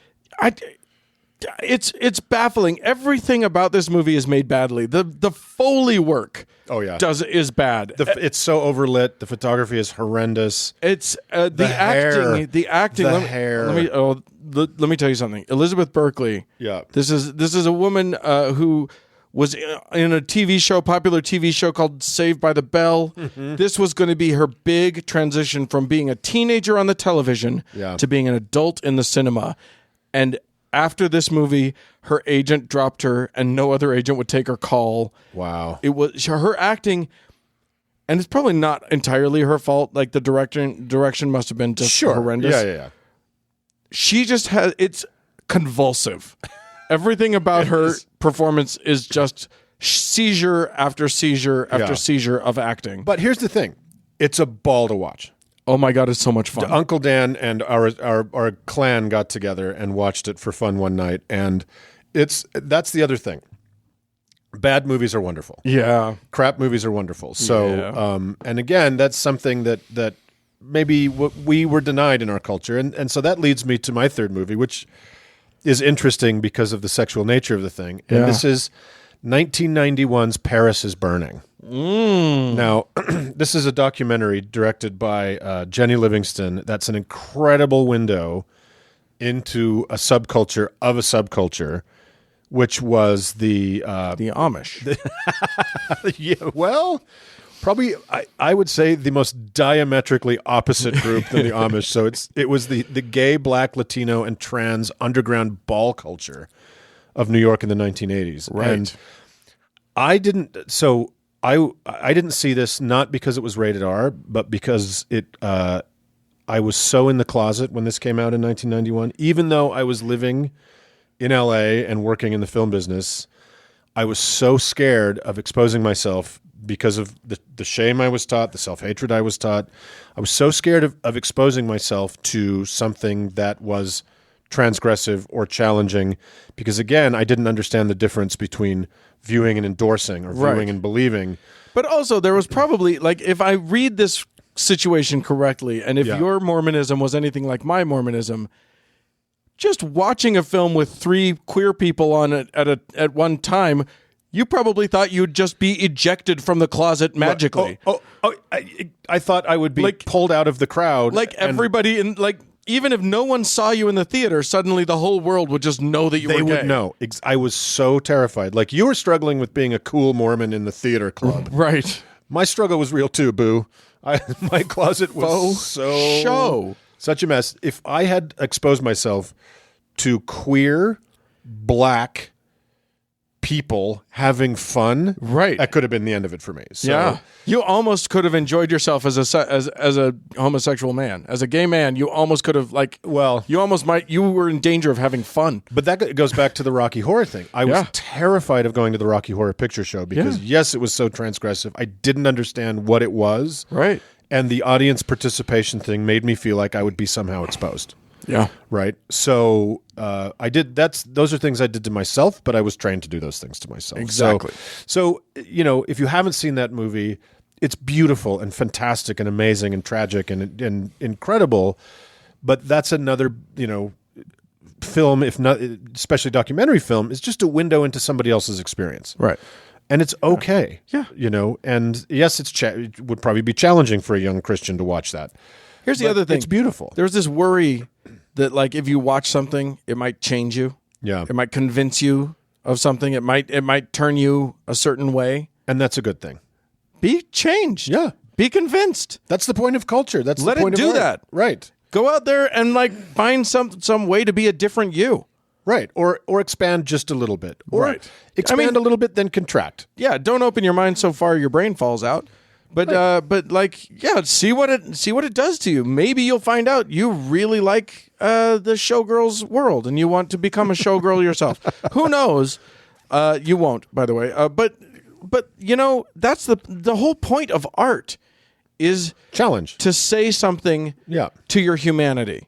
it's baffling. Everything about this movie is made badly. The Foley work is bad. It's so overlit. The photography is horrendous. It's the acting. The acting. Hair. Let me tell you something. Elizabeth Berkley. Yeah. This is a woman who was in a popular TV show called Saved by the Bell. Mm-hmm. This was going to be her big transition from being a teenager on the television to being an adult in the cinema. And after this movie, her agent dropped her and no other agent would take her call. Wow. It was her acting, and it's probably not entirely her fault. Like the direction must have been just horrendous. Yeah. She just it's convulsive. Everything about her performance is just seizure after seizure after seizure of acting. But here's the thing. It's a ball to watch. Oh my God, it's so much fun. Uncle Dan and our clan got together and watched it for fun one night, and that's the other thing. Bad movies are wonderful. Yeah. Crap movies are wonderful. So, and again, that's something that maybe we were denied in our culture, and so that leads me to my third movie, which is interesting because of the sexual nature of the thing. And this is 1991's Paris is Burning. Now, this is a documentary directed by Jenny Livingston. That's an incredible window into a subculture of a subculture, which was the Amish. Yeah, well, probably I would say the most diametrically opposite group than the Amish. So it was the gay, black, Latino, and trans underground ball culture of New York in the 1980s. Right. And I didn't see this not because it was rated R, but because I was so in the closet when this came out in 1991. Even though I was living in LA and working in the film business, I was so scared of exposing myself because of the shame I was taught, the self-hatred I was taught. I was so scared of exposing myself to something that was transgressive or challenging because, again, I didn't understand the difference between viewing and endorsing or viewing and believing. But also there was probably, like, if I read this situation correctly, and if your Mormonism was anything like my Mormonism, just watching a film with three queer people on it at one time, you probably thought you'd just be ejected from the closet magically. I thought I would be pulled out of the crowd. Like everybody in, like, even if no one saw you in the theater, suddenly the whole world would just know that you were gay. They would know. I was so terrified. Like, you were struggling with being a cool Mormon in the theater club. Right. My struggle was real too, boo. My closet was such a mess. If I had exposed myself to queer, black people having fun, that could have been the end of it for me. So, you almost could have enjoyed yourself as a homosexual man, as a gay man. You almost could have, you were in danger of having fun. But that goes back to the Rocky Horror thing. I was terrified of going to the Rocky Horror Picture Show because yes, it was so transgressive. I didn't understand what it was. Right. And the audience participation thing made me feel like I would be somehow exposed. Yeah. Right. So those are things I did to myself, but I was trained to do those things to myself. Exactly. So if you haven't seen that movie, it's beautiful and fantastic and amazing and tragic and incredible, but that's another, film, if not, especially documentary film, is just a window into somebody else's experience. Right. And it's okay. Yeah. And yes, it would probably be challenging for a young Christian to watch that. Here's the other thing. It's beautiful. There's this worry that, like, if you watch something, it might change you. Yeah. It might convince you of something. It might turn you a certain way. And that's a good thing. Be changed. Yeah. Be convinced. That's the point of culture. That's Let the point it do of art. that. Right. Go out there and, like, find some way to be a different you. Right. Or expand just a little bit. Or Right. expand a little bit, then contract. Yeah, don't open your mind so far your brain falls out. But see what it does to you. Maybe you'll find out you really like the showgirls world and you want to become a showgirl yourself. Who knows? You won't, by the way. But that's the whole point of art is challenge to say something to your humanity.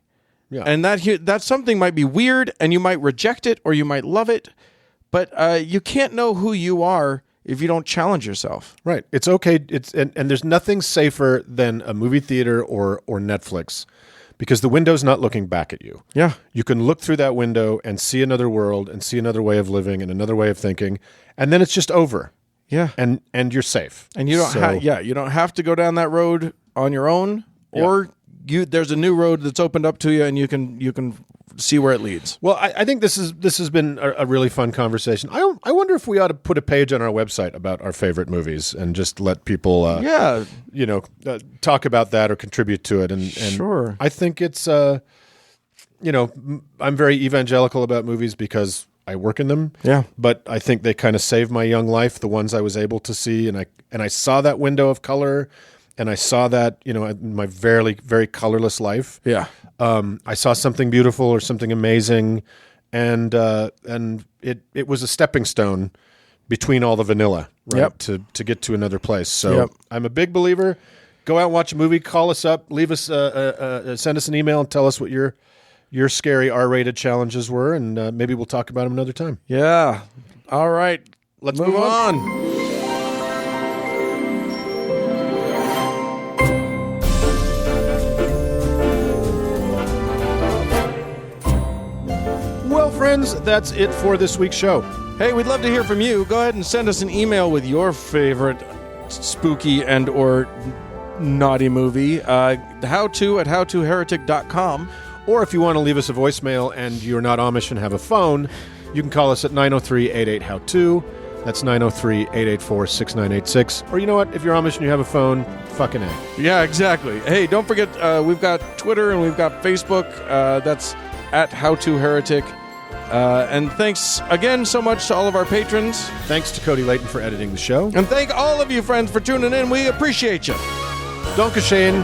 Yeah. And that something might be weird and you might reject it or you might love it, but you can't know who you are if you don't challenge yourself. Right. It's okay. And there's nothing safer than a movie theater or Netflix, because the window's not looking back at you. Yeah. You can look through that window and see another world and see another way of living and another way of thinking, and then it's just over. Yeah. And you're safe. And you don't you don't have to go down that road on your own, or there's a new road that's opened up to you and you can see where it leads. Well, I think this has been a really fun conversation. I wonder if we ought to put a page on our website about our favorite movies and just let people talk about that or contribute to it. And sure. I think it's I'm very evangelical about movies because I work in them. Yeah. But I think they kind of saved my young life, the ones I was able to see, and I saw that window of color, and I saw that, in my very, very colorless life. Yeah. I saw something beautiful or something amazing, and it was a stepping stone between all the vanilla, right? To get to another place. So I'm a big believer. Go out and watch a movie. Call us up. Leave us send us an email and tell us what your scary R-rated challenges were, and maybe we'll talk about them another time. Yeah. All right. Let's move on. Well, friends, that's it for this week's show. Hey, we'd love to hear from you. Go ahead and send us an email with your favorite spooky and or naughty movie. howto@howtoheretic.com. Or if you want to leave us a voicemail and you're not Amish and have a phone, you can call us at 903-88-HOW-TO. That's 903-884-6986. Or you know what? If you're Amish and you have a phone, fucking A. Yeah, exactly. Hey, don't forget, we've got Twitter and we've got Facebook. That's at howtoheretic. And thanks again so much to all of our patrons. Thanks to Cody Layton for editing the show. And thank all of you friends for tuning in. We appreciate you. Danke schön.